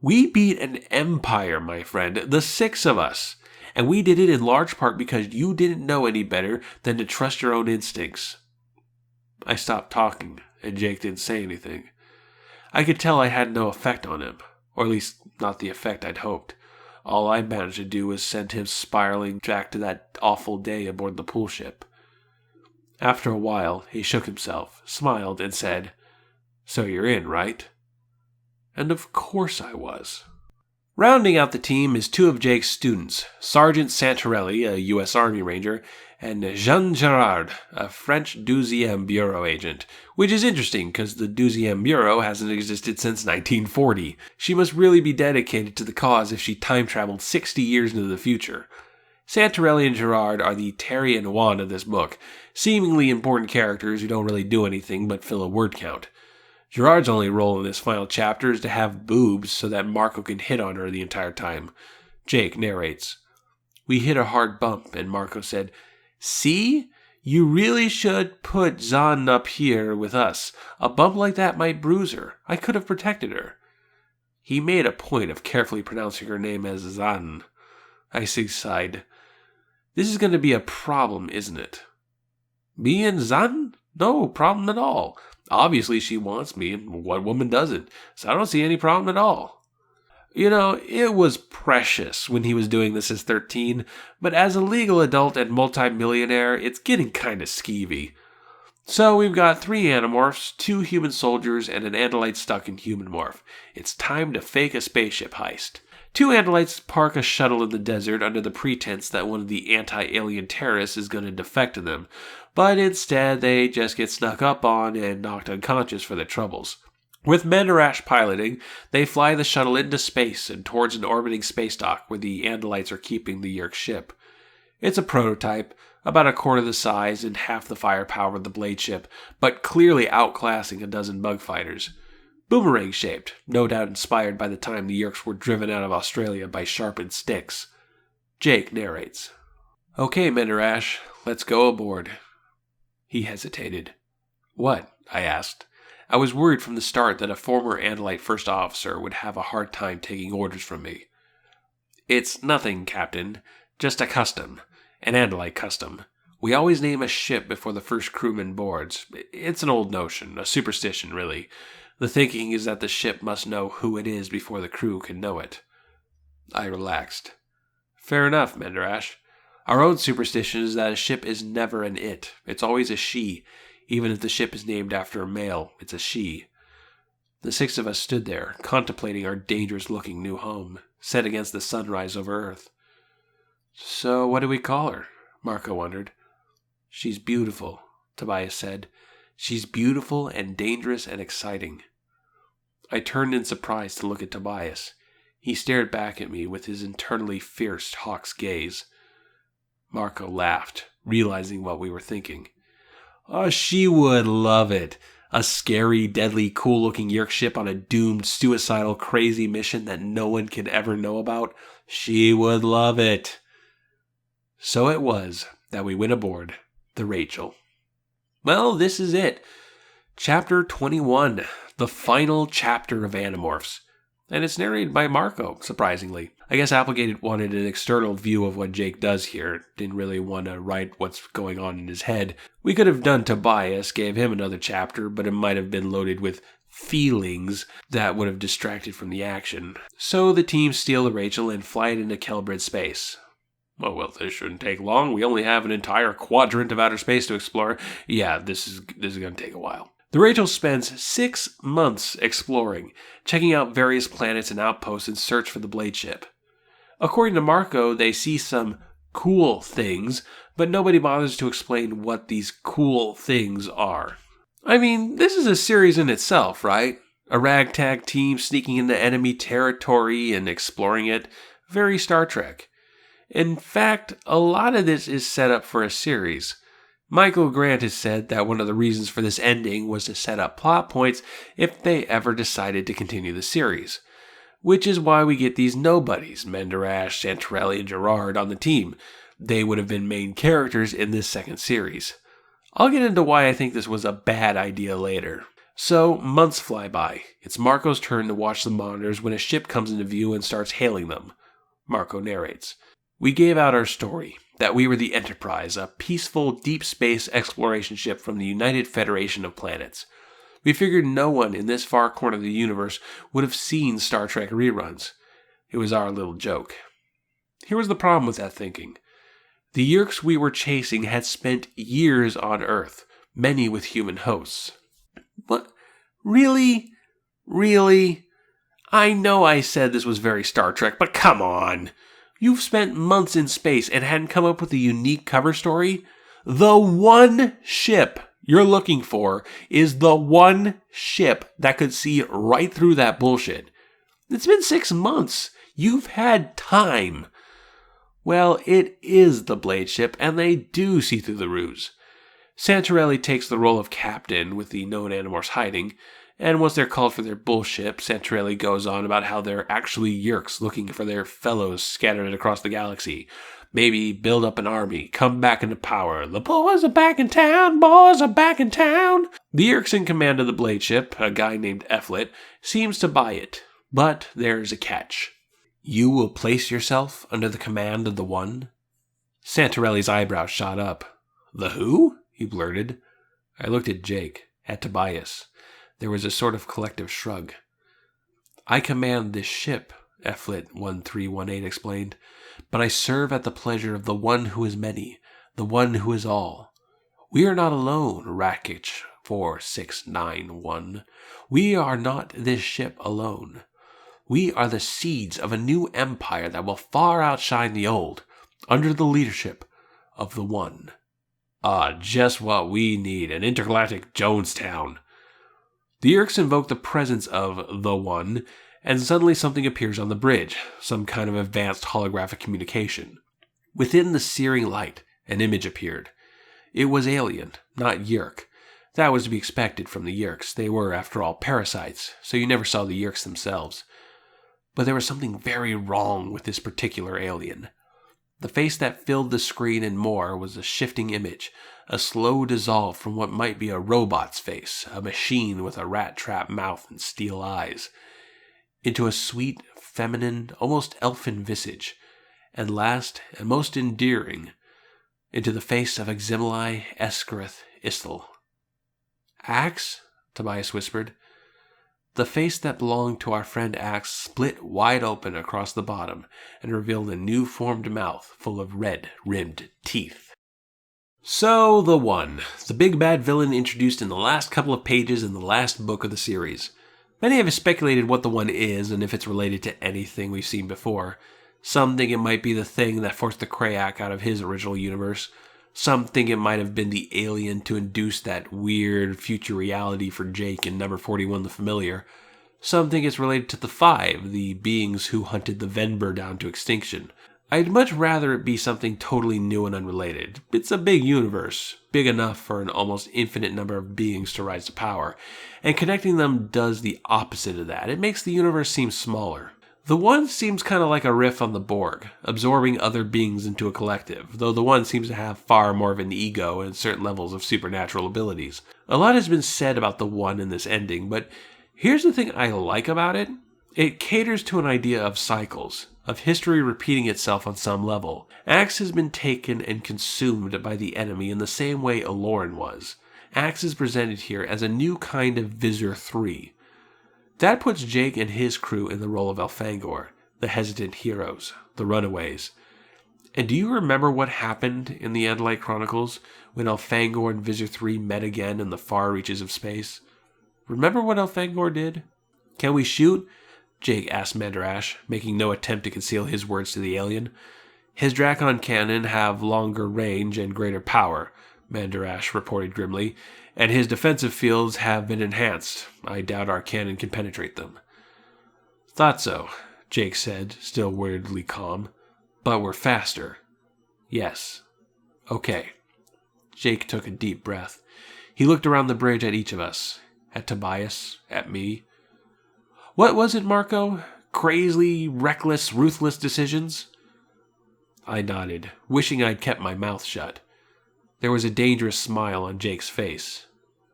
We beat an empire, my friend, the 6 of us. And we did it in large part because you didn't know any better than to trust your own instincts. I stopped talking, and Jake didn't say anything. I could tell I had no effect on him, or at least not the effect I'd hoped. All I managed to do was send him spiraling back to that awful day aboard the pool ship. After a while, he shook himself, smiled, and said, "So you're in, right?" And of course I was. Rounding out the team is 2 of Jake's students, Sergeant Santarelli, a U.S. Army Ranger, and Jeanne Gerard, a French 12e Bureau agent, which is interesting because the 12e Bureau hasn't existed since 1940. She must really be dedicated to the cause if she time-traveled 60 years into the future. Santarelli and Gerard are the Terry and Juan of this book, seemingly important characters who don't really do anything but fill a word count. Gerard's only role in this final chapter is to have boobs so that Marco can hit on her the entire time. Jake narrates. We hit a hard bump, and Marco said, "See? You really should put Zan up here with us. A bump like that might bruise her. I could have protected her." He made a point of carefully pronouncing her name as Zan. I sighed. This is going to be a problem, isn't it? Me and Zan? No problem at all. Obviously she wants me, and what woman doesn't? So I don't see any problem at all. You know, it was precious when he was doing this as 13, but as a legal adult and multi-millionaire, it's getting kind of skeevy. So we've got 3 Animorphs, 2 human soldiers, and an Andalite stuck in human morph. It's time to fake a spaceship heist. 2 Andalites park a shuttle in the desert under the pretense that one of the anti-alien terrorists is going to defect to them, but instead they just get snuck up on and knocked unconscious for their troubles. With Mandarash piloting, they fly the shuttle into space and towards an orbiting space dock where the Andalites are keeping the Yerk ship. It's a prototype, about a quarter the size and half the firepower of the Blade ship, but clearly outclassing a dozen bug fighters. Boomerang-shaped, no doubt inspired by the time the Yerks were driven out of Australia by sharpened sticks. Jake narrates. "Okay, Mandarash, let's go aboard." He hesitated. "What?" I asked. I was worried from the start that a former Andalite first officer would have a hard time taking orders from me. "It's nothing, Captain. Just a custom. An Andalite custom. We always name a ship before the first crewman boards. It's an old notion, a superstition, really. The thinking is that the ship must know who it is before the crew can know it." I relaxed. "Fair enough, Mandarash. Our own superstition is that a ship is never an it. It's always a she. Even if the ship is named after a male, it's a she." The 6 of us stood there, contemplating our dangerous-looking new home, set against the sunrise over Earth. "So what do we call her?" Marco wondered. "She's beautiful," Tobias said. "She's beautiful and dangerous and exciting." I turned in surprise to look at Tobias. He stared back at me with his internally fierce hawk's gaze. Marco laughed, realizing what we were thinking. "Oh, she would love it. A scary, deadly, cool-looking Yerk ship on a doomed, suicidal, crazy mission that no one could ever know about. She would love it." So it was that we went aboard the Rachel. Well, this is it. Chapter 21, the final chapter of Animorphs. And it's narrated by Marco, surprisingly. I guess Applegate wanted an external view of what Jake does here. Didn't really want to write what's going on in his head. We could have done Tobias, gave him another chapter, but it might have been loaded with feelings that would have distracted from the action. So the team steal the Rachel and fly it into Kelbrid space. Oh, well, this shouldn't take long. We only have an entire quadrant of outer space to explore. Yeah, this is going to take a while. The Rachel spends 6 months exploring, checking out various planets and outposts in search for the Blade ship. According to Marco, they see some cool things, but nobody bothers to explain what these cool things are. I mean, this is a series in itself, right? A ragtag team sneaking into enemy territory and exploring it. Very Star Trek. In fact, a lot of this is set up for a series. Michael Grant has said that one of the reasons for this ending was to set up plot points if they ever decided to continue the series. Which is why we get these nobodies, Mandarash, Santarelli, and Gerard, on the team. they would have been main characters in this second series. I'll get into why I think this was a bad idea later. So, months fly by. It's Marco's turn to watch the monitors when a ship comes into view and starts hailing them. Marco narrates. We gave out our story, that we were the Enterprise, a peaceful deep space exploration ship from the United Federation of Planets. We figured no one in this far corner of the universe would have seen Star Trek reruns. It was our little joke. Here was the problem with that thinking. The Yeerks we were chasing had spent years on Earth, many with human hosts. What? Really? Really? I know I said this was very Star Trek, but come on. You've spent months in space and hadn't come up with a unique cover story? The one ship you're looking for is the one ship that could see right through that bullshit. It's been 6 months. You've had time. Well, it is the Blade ship, and they do see through the ruse. Santarelli takes the role of captain with the known Animorphs hiding, and once they're called for their bullshit, Santarelli goes on about how they're actually Yeerks looking for their fellows scattered across the galaxy. Maybe build up an army, come back into power. The boys are back in town, boys are back in town. The Yeerks in command of the Blade ship, a guy named Efflet, seems to buy it. But there's a catch. You will place yourself under the command of the One? Santarelli's eyebrows shot up. The who? He blurted. I looked at Jake, at Tobias. There was a sort of collective shrug. I command this ship, Efflet 1318 explained, but I serve at the pleasure of the One who is many, the One who is all. We are not alone, Rakich 4691. We are not this ship alone. We are the seeds of a new empire that will far outshine the old, under the leadership of the One. Ah, just what we need, an intergalactic Jonestown. The Yeerks invoke the presence of the One, and suddenly something appears on the bridge, some kind of advanced holographic communication. Within the searing light, an image appeared. It was alien, not Yeerk. That was to be expected from the Yeerks. They were, after all, parasites, so you never saw the Yeerks themselves. But there was something very wrong with this particular alien. The face that filled the screen and more was a shifting image, a slow dissolve from what might be a robot's face, a machine with a rat-trap mouth and steel eyes, into a sweet, feminine, almost elfin visage, and last and most endearing, into the face of Aximili Eskarith Istel. Axe? Tobias whispered. The face that belonged to our friend Axe split wide open across the bottom and revealed a new-formed mouth full of red-rimmed teeth. So, the One, the big bad villain introduced in the last couple of pages in the last book of the series. Many have speculated what the One is and if it's related to anything we've seen before. Some think it might be the thing that forced the Krayak out of his original universe. Some think it might have been the alien to induce that weird future reality for Jake in number 41 The Familiar. Some think it's related to the Five, the beings who hunted the Venber down to extinction. I'd much rather it be something totally new and unrelated. It's a big universe, big enough for an almost infinite number of beings to rise to power, and connecting them does the opposite of that. It makes the universe seem smaller. The One seems kind of like a riff on the Borg, absorbing other beings into a collective, though the One seems to have far more of an ego and certain levels of supernatural abilities. A lot has been said about the One in this ending, but here's the thing I like about it. It caters to an idea of cycles, of history repeating itself on some level. Axe has been taken and consumed by the enemy in the same way Aloran was. Axe is presented here as a new kind of Visor 3. That puts Jake and his crew in the role of Elfangor, the hesitant heroes, the runaways. And do you remember what happened in the Andalite Chronicles when Elfangor and Visor 3 met again in the far reaches of space? Remember what Elfangor did? Can we shoot? Jake asked Mandarash, making no attempt to conceal his words to the alien. His Drakon cannon have longer range and greater power, Mandarash reported grimly, and his defensive fields have been enhanced. I doubt our cannon can penetrate them. Thought so, Jake said, still weirdly calm. But we're faster. Yes. Okay. Jake took a deep breath. He looked around the bridge at each of us. At Tobias. At me. What was it, Marco? Crazy, reckless, ruthless decisions? I nodded, wishing I'd kept my mouth shut. There was a dangerous smile on Jake's face.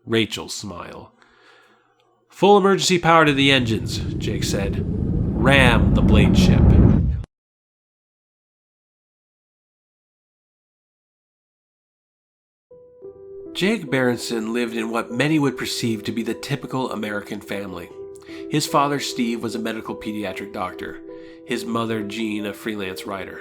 Rachel's smile. "Full emergency power to the engines," Jake said. "Ram the blade ship." Jake Berenson lived in what many would perceive to be the typical American family. His father, Steve, was a medical pediatric doctor. His mother, Jean, a freelance writer.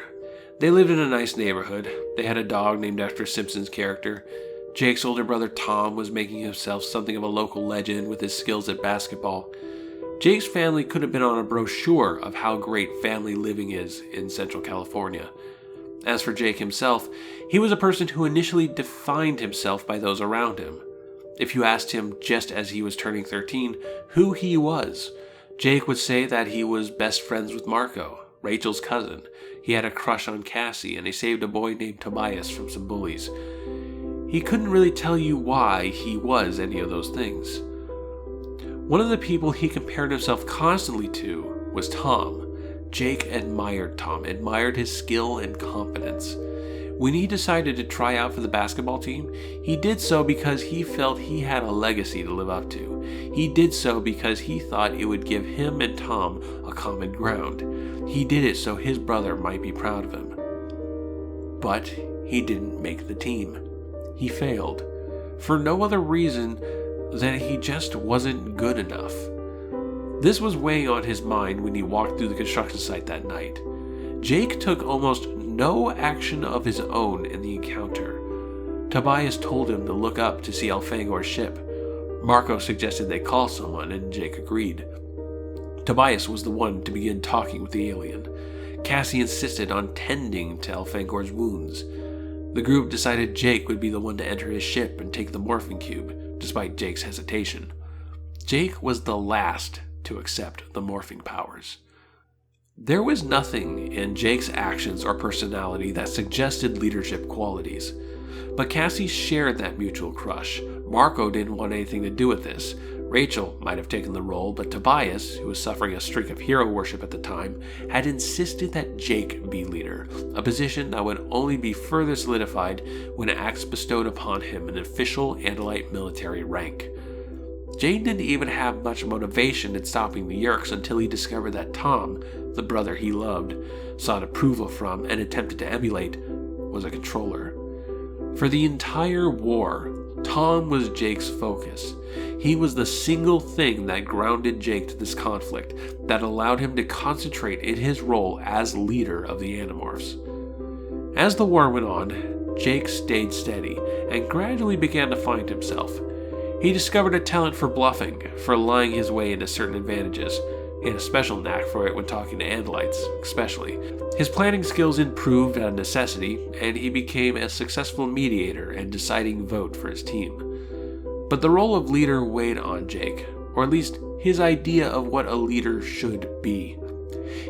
They lived in a nice neighborhood. They had a dog named after a Simpsons character. Jake's older brother, Tom, was making himself something of a local legend with his skills at basketball. Jake's family could have been on a brochure of how great family living is in Central California. As for Jake himself, he was a person who initially defined himself by those around him. If you asked him just as he was turning 13 who he was, Jake would say that he was best friends with Marco, Rachel's cousin. He had a crush on Cassie, and he saved a boy named Tobias from some bullies. He couldn't really tell you why he was any of those things. One of the people he compared himself constantly to was Tom. Jake admired Tom, admired his skill and competence. When he decided to try out for the basketball team, he did so because he felt he had a legacy to live up to. He did so because he thought it would give him and Tom a common ground. He did it so his brother might be proud of him. But he didn't make the team. He failed. For no other reason than he just wasn't good enough. This was weighing on his mind when he walked through the construction site that night. Jake took almost no action of his own in the encounter. Tobias told him to look up to see Elfangor's ship. Marco suggested they call someone, and Jake agreed. Tobias was the one to begin talking with the alien. Cassie insisted on tending to Elfangor's wounds. The group decided Jake would be the one to enter his ship and take the morphing cube, despite Jake's hesitation. Jake was the last to accept the morphing powers. There was nothing in Jake's actions or personality that suggested leadership qualities. But Cassie shared that mutual crush. Marco didn't want anything to do with this. Rachel might have taken the role, but Tobias, who was suffering a streak of hero worship at the time, had insisted that Jake be leader, a position that would only be further solidified when Axe bestowed upon him an official Andalite military rank. Jake didn't even have much motivation in stopping the Yeerks until he discovered that Tom, the brother he loved, sought approval from and attempted to emulate, was a controller. For the entire war, Tom was Jake's focus. He was the single thing that grounded Jake to this conflict, that allowed him to concentrate in his role as leader of the Animorphs. As the war went on, Jake stayed steady and gradually began to find himself. He discovered a talent for bluffing, for lying his way into certain advantages, and a special knack for it when talking to Andalites, especially. His planning skills improved out of necessity, and he became a successful mediator and deciding vote for his team. But the role of leader weighed on Jake, or at least his idea of what a leader should be.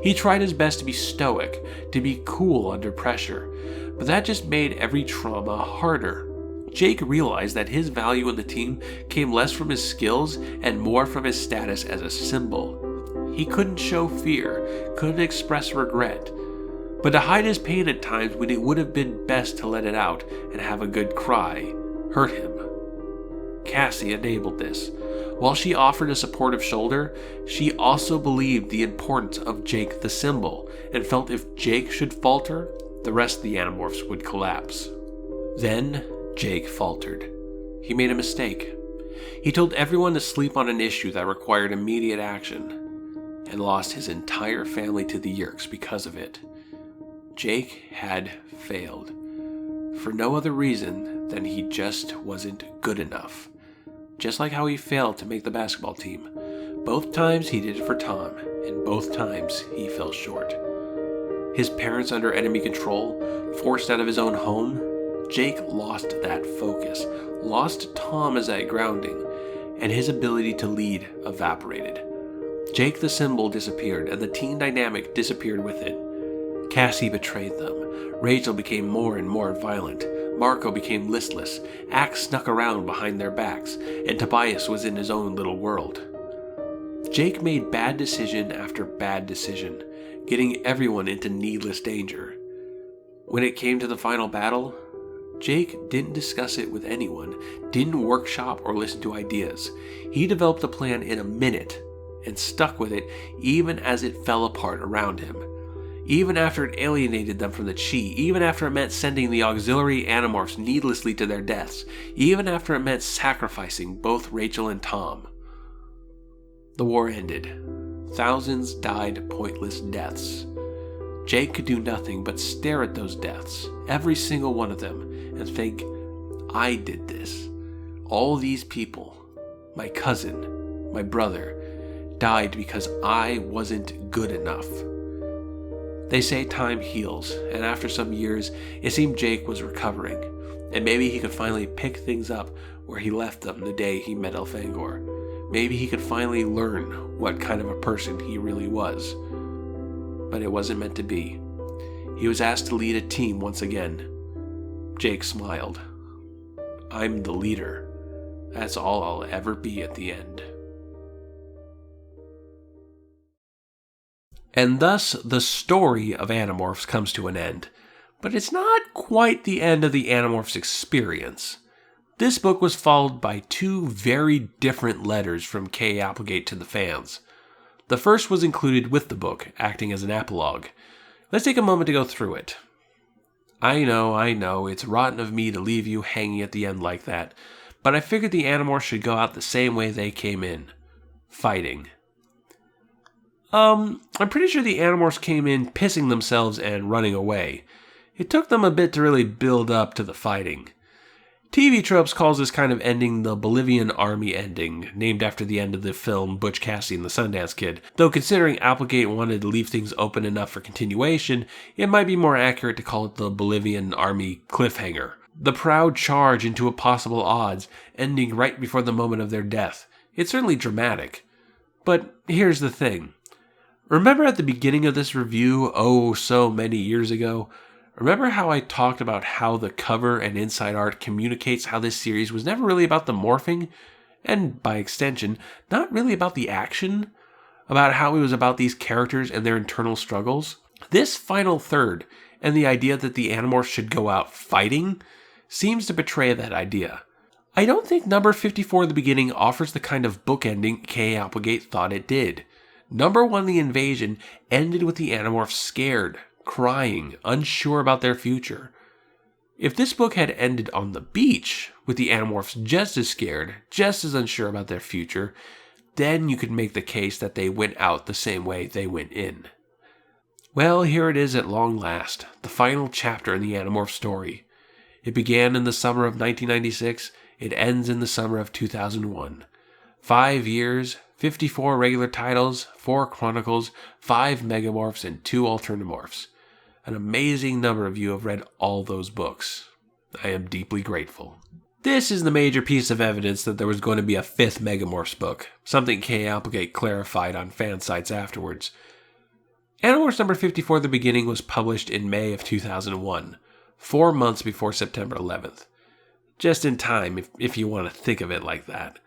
He tried his best to be stoic, to be cool under pressure, but that just made every trauma harder. Jake realized that his value in the team came less from his skills and more from his status as a symbol. He couldn't show fear, couldn't express regret, but to hide his pain at times when it would have been best to let it out and have a good cry hurt him. Cassie enabled this. While she offered a supportive shoulder, she also believed the importance of Jake the symbol and felt if Jake should falter, the rest of the Animorphs would collapse. Then Jake faltered. He made a mistake. He told everyone to sleep on an issue that required immediate action, and lost his entire family to the Yeerks because of it. Jake had failed, for no other reason than he just wasn't good enough. Just like how he failed to make the basketball team. Both times he did it for Tom, and both times he fell short. His parents under enemy control, forced out of his own home, Jake lost that focus, lost Tom as that grounding, and his ability to lead evaporated. Jake the symbol disappeared, and the team dynamic disappeared with it. Cassie betrayed them. Rachel became more and more violent. Marco became listless. Axe snuck around behind their backs, and Tobias was in his own little world. Jake made bad decision after bad decision, getting everyone into needless danger. When it came to the final battle, Jake didn't discuss it with anyone, didn't workshop or listen to ideas. He developed a plan in a minute and stuck with it even as it fell apart around him. Even after it alienated them from the Chi, even after it meant sending the auxiliary Animorphs needlessly to their deaths, even after it meant sacrificing both Rachel and Tom. The war ended. Thousands died pointless deaths. Jake could do nothing but stare at those deaths, every single one of them, and think, I did this. All these people, my cousin, my brother, died because I wasn't good enough. They say time heals, and after some years, it seemed Jake was recovering, and maybe he could finally pick things up where he left them the day he met Elfangor. Maybe he could finally learn what kind of a person he really was. But it wasn't meant to be. He was asked to lead a team once again. Jake smiled. I'm the leader. That's all I'll ever be at the end. And thus, the story of Animorphs comes to an end. But it's not quite the end of the Animorphs experience. This book was followed by two very different letters from K. Applegate to the fans. The first was included with the book, acting as an epilogue. Let's take a moment to go through it. I know, it's rotten of me to leave you hanging at the end like that, but I figured the Animorphs should go out the same way they came in. Fighting. I'm pretty sure the Animorphs came in pissing themselves and running away. It took them a bit to really build up to the fighting. TV Tropes calls this kind of ending the Bolivian Army ending, named after the end of the film Butch Cassidy and the Sundance Kid, though considering Applegate wanted to leave things open enough for continuation, it might be more accurate to call it the Bolivian Army cliffhanger. The proud charge into impossible odds, ending right before the moment of their death. It's certainly dramatic. But here's the thing. Remember at the beginning of this review, so many years ago, remember how I talked about how the cover and inside art communicates how this series was never really about the morphing, and by extension, not really about the action, about how it was about these characters and their internal struggles? This final third, and the idea that the Animorphs should go out fighting, seems to betray that idea. I don't think number 54 at the beginning offers the kind of bookending K. Applegate thought it did. Number 1, The Invasion, ended with the Animorphs scared, crying, unsure about their future. If this book had ended on the beach, with the Animorphs just as scared, just as unsure about their future, then you could make the case that they went out the same way they went in. Well, here it is at long last, the final chapter in the Animorph story. It began in the summer of 1996, it ends in the summer of 2001. 5 years, 54 regular titles, 4 chronicles, 5 megamorphs, and 2 alternamorphs. An amazing number of you have read all those books. I am deeply grateful. This is the major piece of evidence that there was going to be a 5th Megamorphs book, something K. Applegate clarified on fan sites afterwards. Animorphs number 54 at the beginning was published in May of 2001, 4 months before September 11th. Just in time, if you want to think of it like that.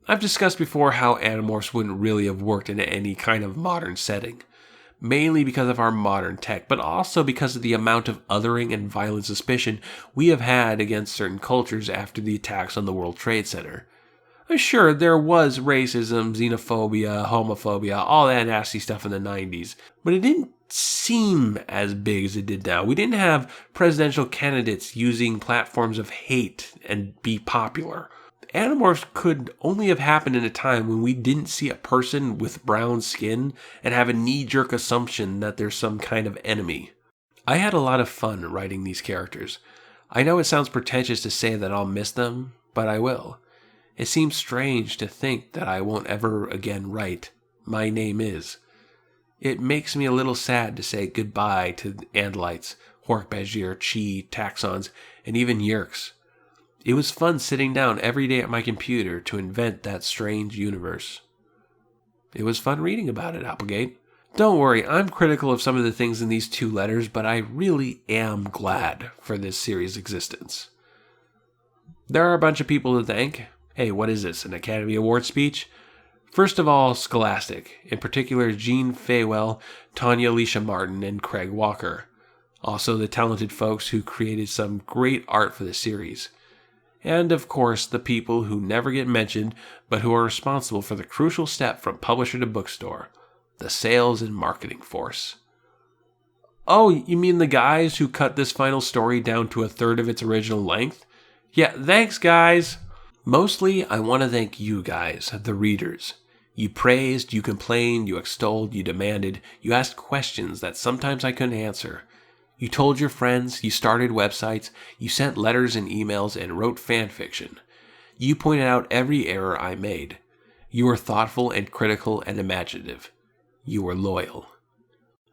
I've discussed before how Animorphs wouldn't really have worked in any kind of modern setting, mainly because of our modern tech, but also because of the amount of othering and violent suspicion we have had against certain cultures after the attacks on the World Trade Center. I'm sure there was racism, xenophobia, homophobia, all that nasty stuff in the 90s, but it didn't seem as big as it did now. We didn't have presidential candidates using platforms of hate and be popular. Animorphs could only have happened in a time when we didn't see a person with brown skin and have a knee-jerk assumption that there's some kind of enemy. I had a lot of fun writing these characters. I know it sounds pretentious to say that I'll miss them, but I will. It seems strange to think that I won't ever again write My Name Is. It makes me a little sad to say goodbye to Andalites, Hork-Bajir, Chi, Taxons, and even Yeerks. It was fun sitting down every day at my computer to invent that strange universe. It was fun reading about it, Applegate. Don't worry, I'm critical of some of the things in these 2 letters, but I really am glad for this series' existence. There are a bunch of people to thank. Hey, what is this, an Academy Award speech? First of all, Scholastic, in particular Jean Faywell, Tanya Alicia Martin, and Craig Walker. Also the talented folks who created some great art for the series. And of course, the people who never get mentioned, but who are responsible for the crucial step from publisher to bookstore, the sales and marketing force. Oh, you mean the guys who cut this final story down to a third of its original length? Yeah, thanks guys! Mostly, I want to thank you guys, the readers. You praised, you complained, you extolled, you demanded, you asked questions that sometimes I couldn't answer. You told your friends, you started websites, you sent letters and emails and wrote fan fiction. You pointed out every error I made. You were thoughtful and critical and imaginative. You were loyal.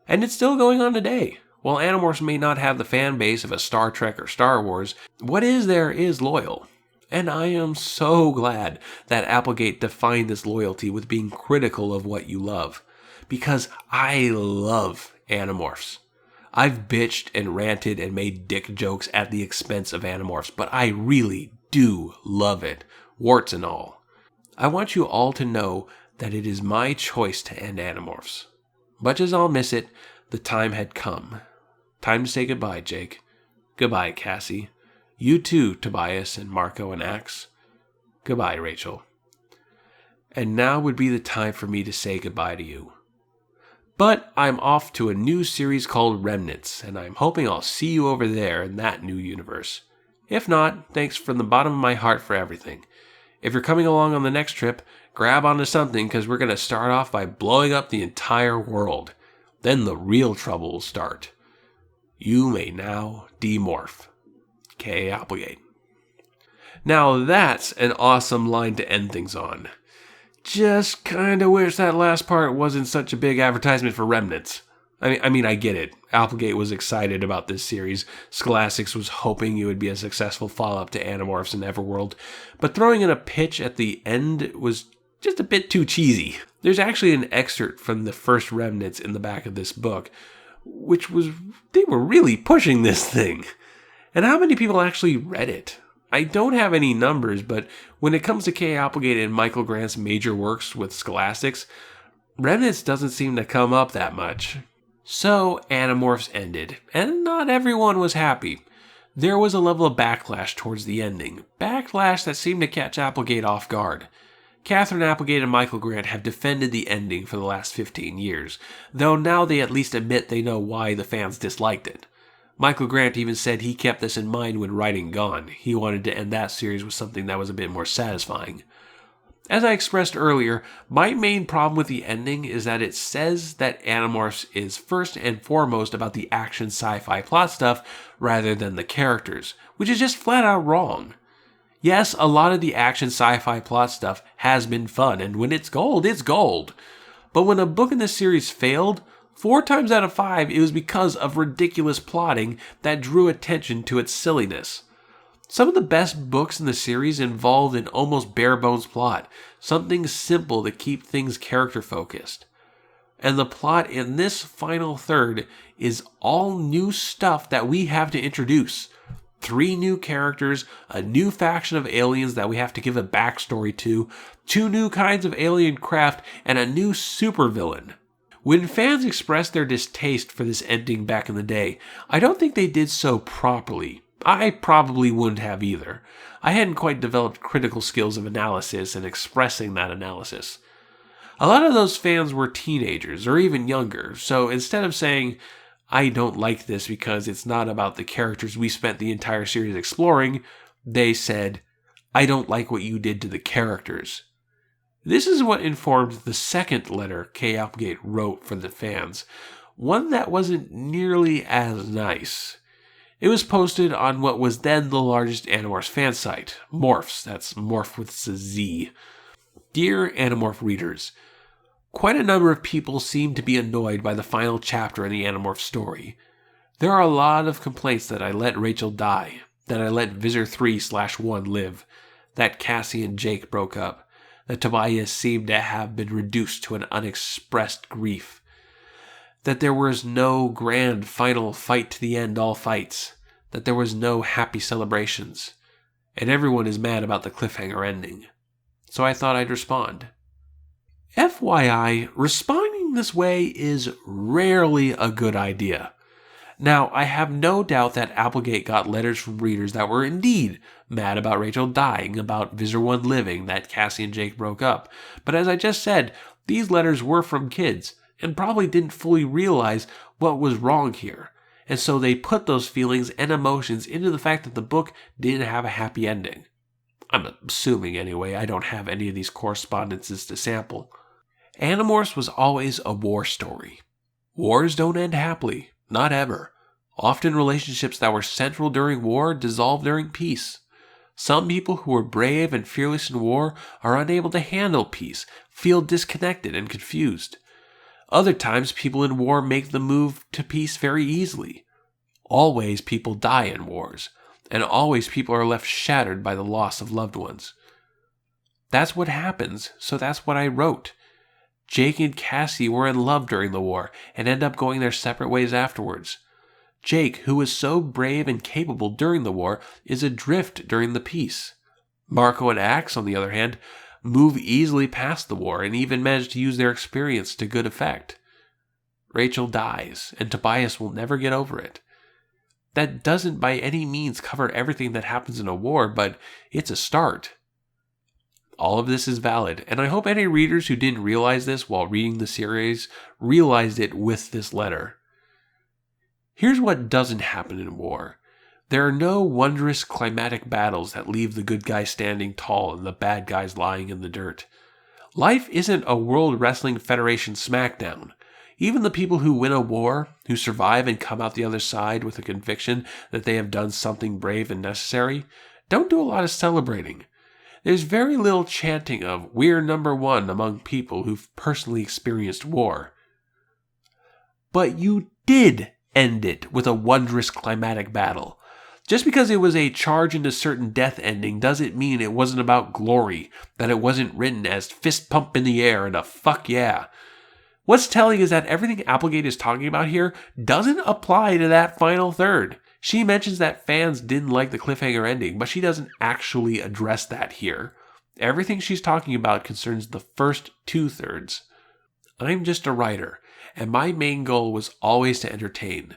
And it's still going on today. While Animorphs may not have the fan base of a Star Trek or Star Wars, what is there is loyal. And I am so glad that Applegate defined this loyalty with being critical of what you love. Because I love Animorphs. I've bitched and ranted and made dick jokes at the expense of Animorphs, but I really do love it, warts and all. I want you all to know that it is my choice to end Animorphs. Much as I'll miss it, the time had come. Time to say goodbye, Jake. Goodbye, Cassie. You too, Tobias and Marco and Axe. Goodbye, Rachel. And now would be the time for me to say goodbye to you. But I'm off to a new series called Remnants, and I'm hoping I'll see you over there in that new universe. If not, thanks from the bottom of my heart for everything. If you're coming along on the next trip, grab onto something because we're going to start off by blowing up the entire world. Then the real trouble will start. You may now demorph. K. Applegate. Now that's an awesome line to end things on. Just kinda wish that last part wasn't such a big advertisement for Remnants. I mean, I get it. Applegate was excited about this series. Scholastics was hoping it would be a successful follow-up to Animorphs and Everworld. But throwing in a pitch at the end was just a bit too cheesy. There's actually an excerpt from the first Remnants in the back of this book, which was, they were really pushing this thing. And how many people actually read it? I don't have any numbers, but when it comes to K. Applegate and Michael Grant's major works with Scholastics, Remnants doesn't seem to come up that much. So, Animorphs ended, and not everyone was happy. There was a level of backlash towards the ending, backlash that seemed to catch Applegate off guard. Catherine Applegate and Michael Grant have defended the ending for the last 15 years, though now they at least admit they know why the fans disliked it. Michael Grant even said he kept this in mind when writing Gone. He wanted to end that series with something that was a bit more satisfying. As I expressed earlier, my main problem with the ending is that it says that Animorphs is first and foremost about the action sci-fi plot stuff rather than the characters, which is just flat out wrong. Yes, a lot of the action sci-fi plot stuff has been fun, and when it's gold, it's gold. But when a book in this series failed, 4 times out of 5, it was because of ridiculous plotting that drew attention to its silliness. Some of the best books in the series involved an almost bare-bones plot, something simple to keep things character-focused. And the plot in this final third is all new stuff that we have to introduce. 3 new characters, a new faction of aliens that we have to give a backstory to, 2 new kinds of alien craft, and a new supervillain. When fans expressed their distaste for this ending back in the day, I don't think they did so properly. I probably wouldn't have either. I hadn't quite developed critical skills of analysis and expressing that analysis. A lot of those fans were teenagers or even younger, so instead of saying, I don't like this because it's not about the characters we spent the entire series exploring, they said, I don't like what you did to the characters. This is what informed the second letter K. Applegate wrote for the fans, one that wasn't nearly as nice. It was posted on what was then the largest Animorphs fan site, Morphs, that's Morph with a Z. Dear Animorph readers, quite a number of people seem to be annoyed by the final chapter in the Animorph story. There are a lot of complaints that I let Rachel die, that I let Visor 3/1 live, that Cassie and Jake broke up, that Tobias seemed to have been reduced to an unexpressed grief, that there was no grand final fight to the end all fights, that there was no happy celebrations, and everyone is mad about the cliffhanger ending. So I thought I'd respond. FYI, responding this way is rarely a good idea. Now, I have no doubt that Applegate got letters from readers that were indeed mad about Rachel dying, about Visor 1 living, that Cassie and Jake broke up. But as I just said, these letters were from kids, and probably didn't fully realize what was wrong here. And so they put those feelings and emotions into the fact that the book didn't have a happy ending. I'm assuming anyway, I don't have any of these correspondences to sample. Animorphs was always a war story. Wars don't end happily, not ever. Often relationships that were central during war dissolve during peace. Some people who were brave and fearless in war are unable to handle peace, feel disconnected and confused. Other times people in war make the move to peace very easily. Always people die in wars, and always people are left shattered by the loss of loved ones. That's what happens, so that's what I wrote. Jake and Cassie were in love during the war and end up going their separate ways afterwards. Jake, who was so brave and capable during the war, is adrift during the peace. Marco and Axe, on the other hand, move easily past the war and even manage to use their experience to good effect. Rachel dies, and Tobias will never get over it. That doesn't by any means cover everything that happens in a war, but it's a start. All of this is valid, and I hope any readers who didn't realize this while reading the series realized it with this letter. Here's what doesn't happen in war. There are no wondrous climatic battles that leave the good guys standing tall and the bad guys lying in the dirt. Life isn't a World Wrestling Federation SmackDown. Even the people who win a war, who survive and come out the other side with a conviction that they have done something brave and necessary, don't do a lot of celebrating. There's very little chanting of, "We're number one" among people who've personally experienced war. But you did end it with a wondrous climatic battle. Just because it was a charge into certain death ending doesn't mean it wasn't about glory, that it wasn't written as fist pump in the air and a fuck yeah. What's telling is that everything Applegate is talking about here doesn't apply to that final third. She mentions that fans didn't like the cliffhanger ending, but she doesn't actually address that here. Everything she's talking about concerns the first 2/3. I'm just a writer, and my main goal was always to entertain.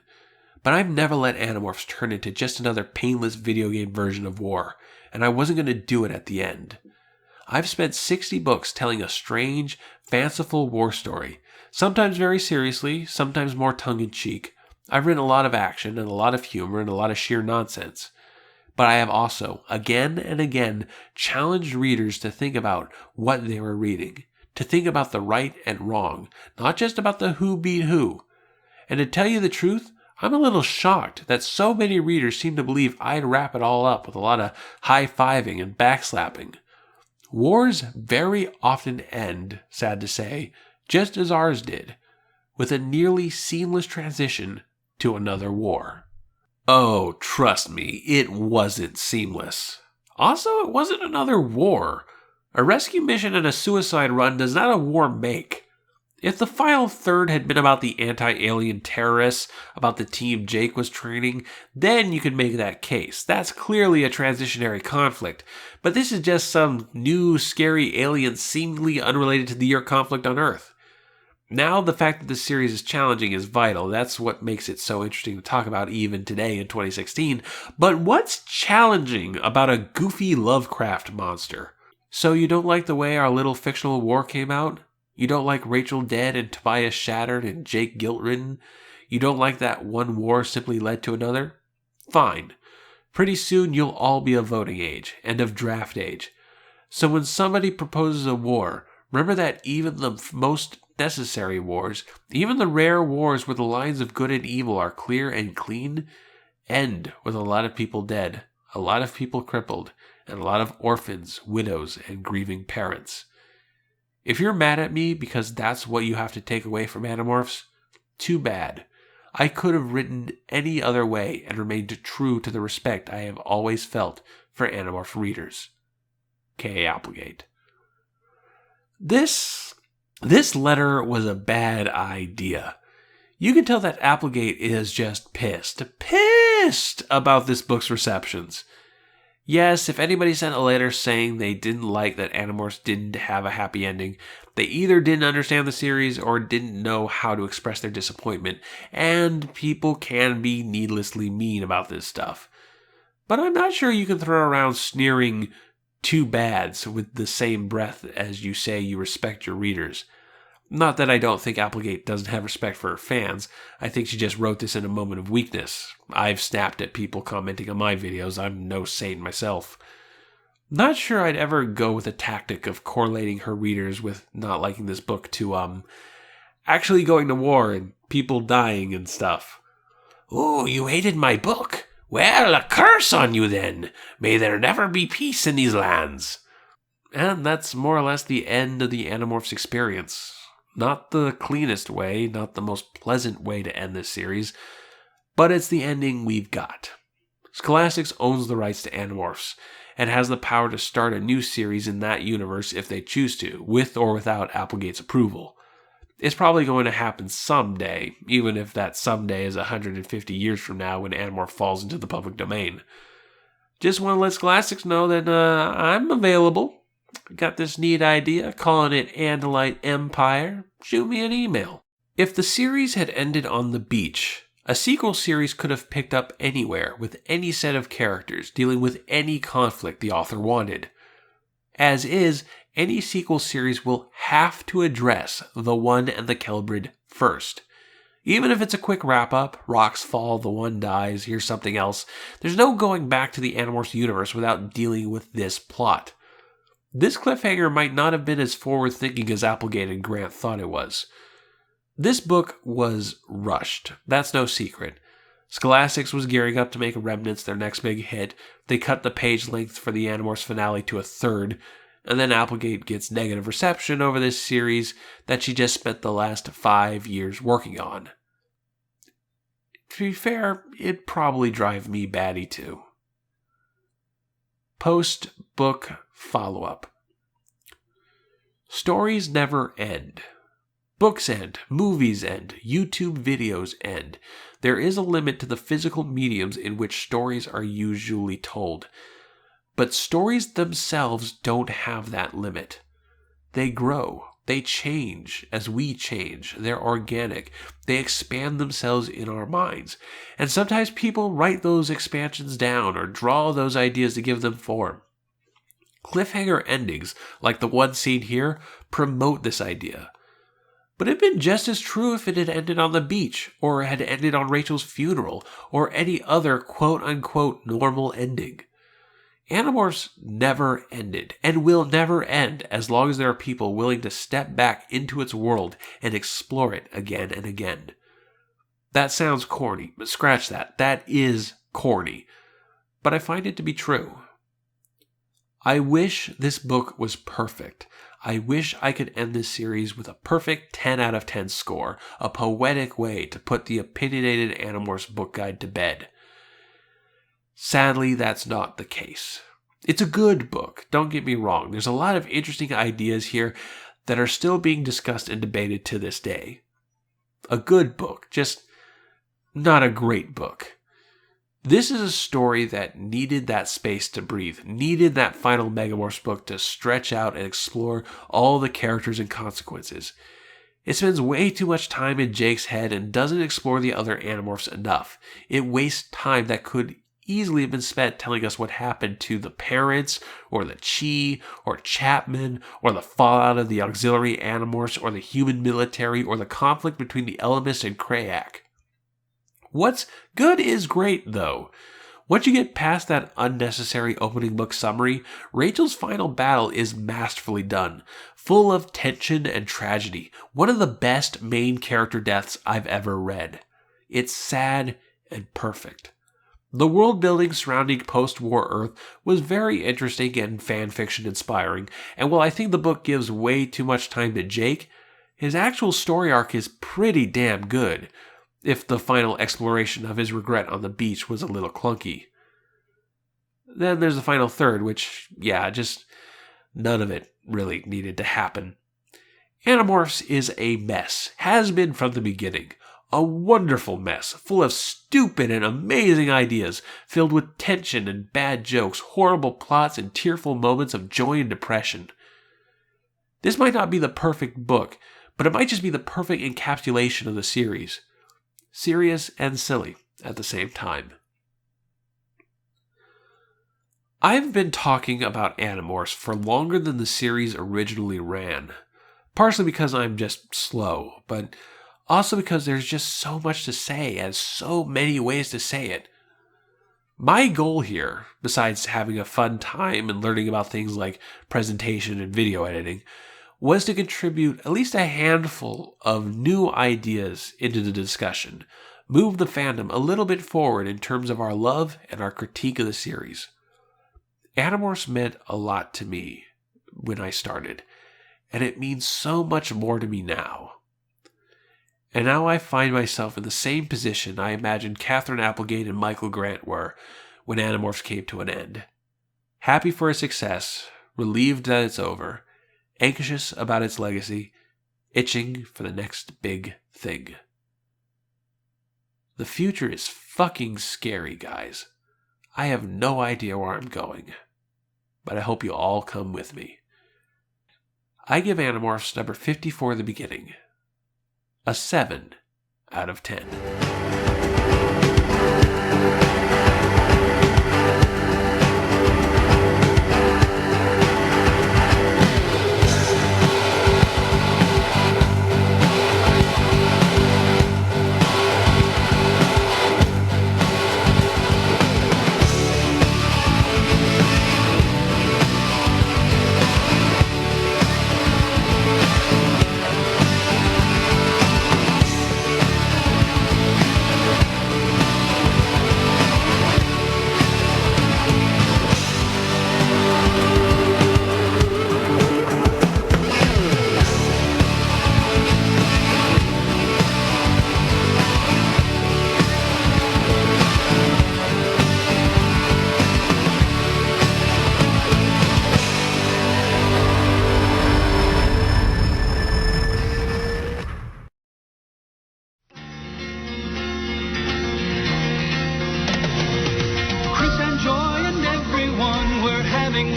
But I've never let Animorphs turn into just another painless video game version of war, and I wasn't going to do it at the end. I've spent 60 books telling a strange, fanciful war story, sometimes very seriously, sometimes more tongue-in-cheek. I've written a lot of action and a lot of humor and a lot of sheer nonsense. But I have also, again and again, challenged readers to think about what they were reading, to think about the right and wrong, not just about the who beat who. And to tell you the truth, I'm a little shocked that so many readers seem to believe I'd wrap it all up with a lot of high-fiving and backslapping. Wars very often end, sad to say, just as ours did, with a nearly seamless transition to another war. Oh, trust me, it wasn't seamless. Also, it wasn't another war. A rescue mission and a suicide run does not a war make. If the final third had been about the anti-alien terrorists, about the team Jake was training, then you could make that case. That's clearly a transitionary conflict. But this is just some new, scary alien seemingly unrelated to the year conflict on Earth. Now, the fact that this series is challenging is vital. That's what makes it so interesting to talk about even today in 2016. But what's challenging about a goofy Lovecraft monster? So you don't like the way our little fictional war came out? You don't like Rachel dead and Tobias shattered and Jake guilt-ridden? You don't like that one war simply led to another? Fine. Pretty soon you'll all be of voting age and of draft age. So when somebody proposes a war, remember that even the most necessary wars, even the rare wars where the lines of good and evil are clear and clean, end with a lot of people dead, a lot of people crippled, and a lot of orphans, widows, and grieving parents. If you're mad at me because that's what you have to take away from Animorphs, too bad. I could have written any other way and remained true to the respect I have always felt for Animorph readers. K. Applegate. This letter was a bad idea. You can tell that Applegate is just pissed about this book's receptions. Yes, if anybody sent a letter saying they didn't like that Animorphs didn't have a happy ending, they either didn't understand the series or didn't know how to express their disappointment, and people can be needlessly mean about this stuff. But I'm not sure you can throw around sneering too bads with the same breath as you say you respect your readers. Not that I don't think Applegate doesn't have respect for her fans. I think she just wrote this in a moment of weakness. I've snapped at people commenting on my videos. I'm no saint myself. Not sure I'd ever go with a tactic of correlating her readers with not liking this book to, actually going to war and people dying and stuff. "Oh, you hated my book? Well, a curse on you then. May there never be peace in these lands." And that's more or less the end of the Animorphs experience. Not the cleanest way, not the most pleasant way to end this series, but it's the ending we've got. Scholastics owns the rights to Animorphs, and has the power to start a new series in that universe if they choose to, with or without Applegate's approval. It's probably going to happen someday, even if that someday is 150 years from now when Animorph falls into the public domain. Just want to let Scholastics know that I'm available. Got this neat idea, calling it Andalite Empire. Shoot me an email. If the series had ended on the beach, a sequel series could have picked up anywhere with any set of characters dealing with any conflict the author wanted. As is, any sequel series will have to address the One and the Kelbrid first. Even if it's a quick wrap-up, rocks fall, the one dies, here's something else, there's no going back to the Animorphs universe without dealing with this plot. This cliffhanger might not have been as forward-thinking as Applegate and Grant thought it was. This book was rushed, that's no secret. Scholastics was gearing up to make Remnants their next big hit. They cut the page length for the Animorphs finale to a third, and then Applegate gets negative reception over this series that she just spent the last 5 years working on. To be fair, it'd probably drive me batty too. Post-book follow-up. Stories never end. Books end, movies end, YouTube videos end. There is a limit to the physical mediums in which stories are usually told. But stories themselves don't have that limit. They grow. They change as we change. They're organic. They expand themselves in our minds. And sometimes people write those expansions down or draw those ideas to give them form. Cliffhanger endings, like the one seen here, promote this idea. But it'd been just as true if it had ended on the beach, or had ended on Rachel's funeral, or any other quote-unquote normal ending. Animorphs never ended, and will never end as long as there are people willing to step back into its world and explore it again and again. That sounds corny, but scratch that. That is corny. But I find it to be true. I wish this book was perfect. I wish I could end this series with a perfect 10 out of 10 score, a poetic way to put the Opinionated Animorphs book guide to bed. Sadly, that's not the case. It's a good book, don't get me wrong. There's a lot of interesting ideas here that are still being discussed and debated to this day. A good book, just not a great book. This is a story that needed that space to breathe, needed that final Megamorphs book to stretch out and explore all the characters and consequences. It spends way too much time in Jake's head and doesn't explore the other Animorphs enough. It wastes time that could easily have been spent telling us what happened to the parents, or the Chi, or Chapman, or the fallout of the auxiliary Animorphs, or the human military, or the conflict between the Ellimist and Krayak. What's good is great, though. Once you get past that unnecessary opening book summary, Rachel's final battle is masterfully done, full of tension and tragedy, one of the best main character deaths I've ever read. It's sad and perfect. The world building surrounding post-war Earth was very interesting and fan-fiction inspiring, and while I think the book gives way too much time to Jake, his actual story arc is pretty damn good, if the final exploration of his regret on the beach was a little clunky. Then there's the final third, which, just none of it really needed to happen. Animorphs is a mess, has been from the beginning. A wonderful mess, full of stupid and amazing ideas, filled with tension and bad jokes, horrible plots, and tearful moments of joy and depression. This might not be the perfect book, but it might just be the perfect encapsulation of the series. Serious and silly at the same time. I've been talking about Animorphs for longer than the series originally ran. Partially because I'm just slow, but also because there's just so much to say and so many ways to say it. My goal here, besides having a fun time and learning about things like presentation and video editing, was to contribute at least a handful of new ideas into the discussion, move the fandom a little bit forward in terms of our love and our critique of the series. Animorphs meant a lot to me when I started, and it means so much more to me now. And now I find myself in the same position I imagined Catherine Applegate and Michael Grant were when Animorphs came to an end. Happy for its success, relieved that it's over, anxious about its legacy, itching for the next big thing. The future is fucking scary, guys. I have no idea where I'm going, but I hope you all come with me. I give Animorphs number 54, The Beginning, a 7 out of 10.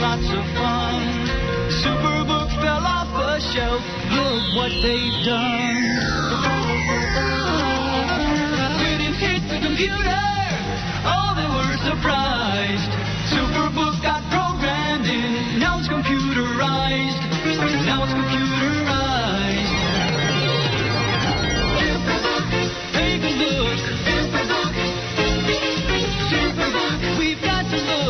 Lots of fun. Superbook fell off a shelf. Look what they've done. When it hit the computer, oh, they were surprised. Superbook got programmed in. Now it's computerized. Now it's computerized. Take a look. Superbook, we've got to look.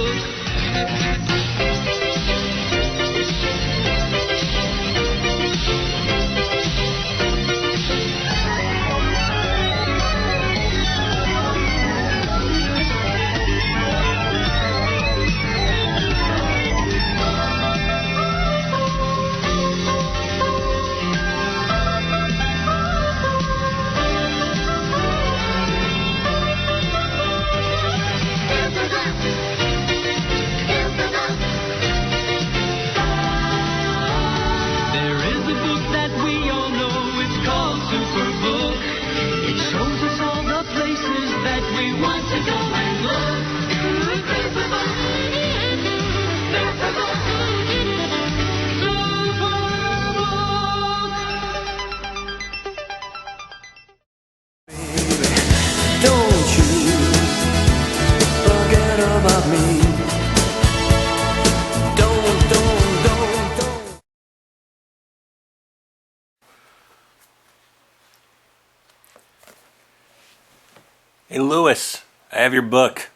Hey, Lewis, I have your book.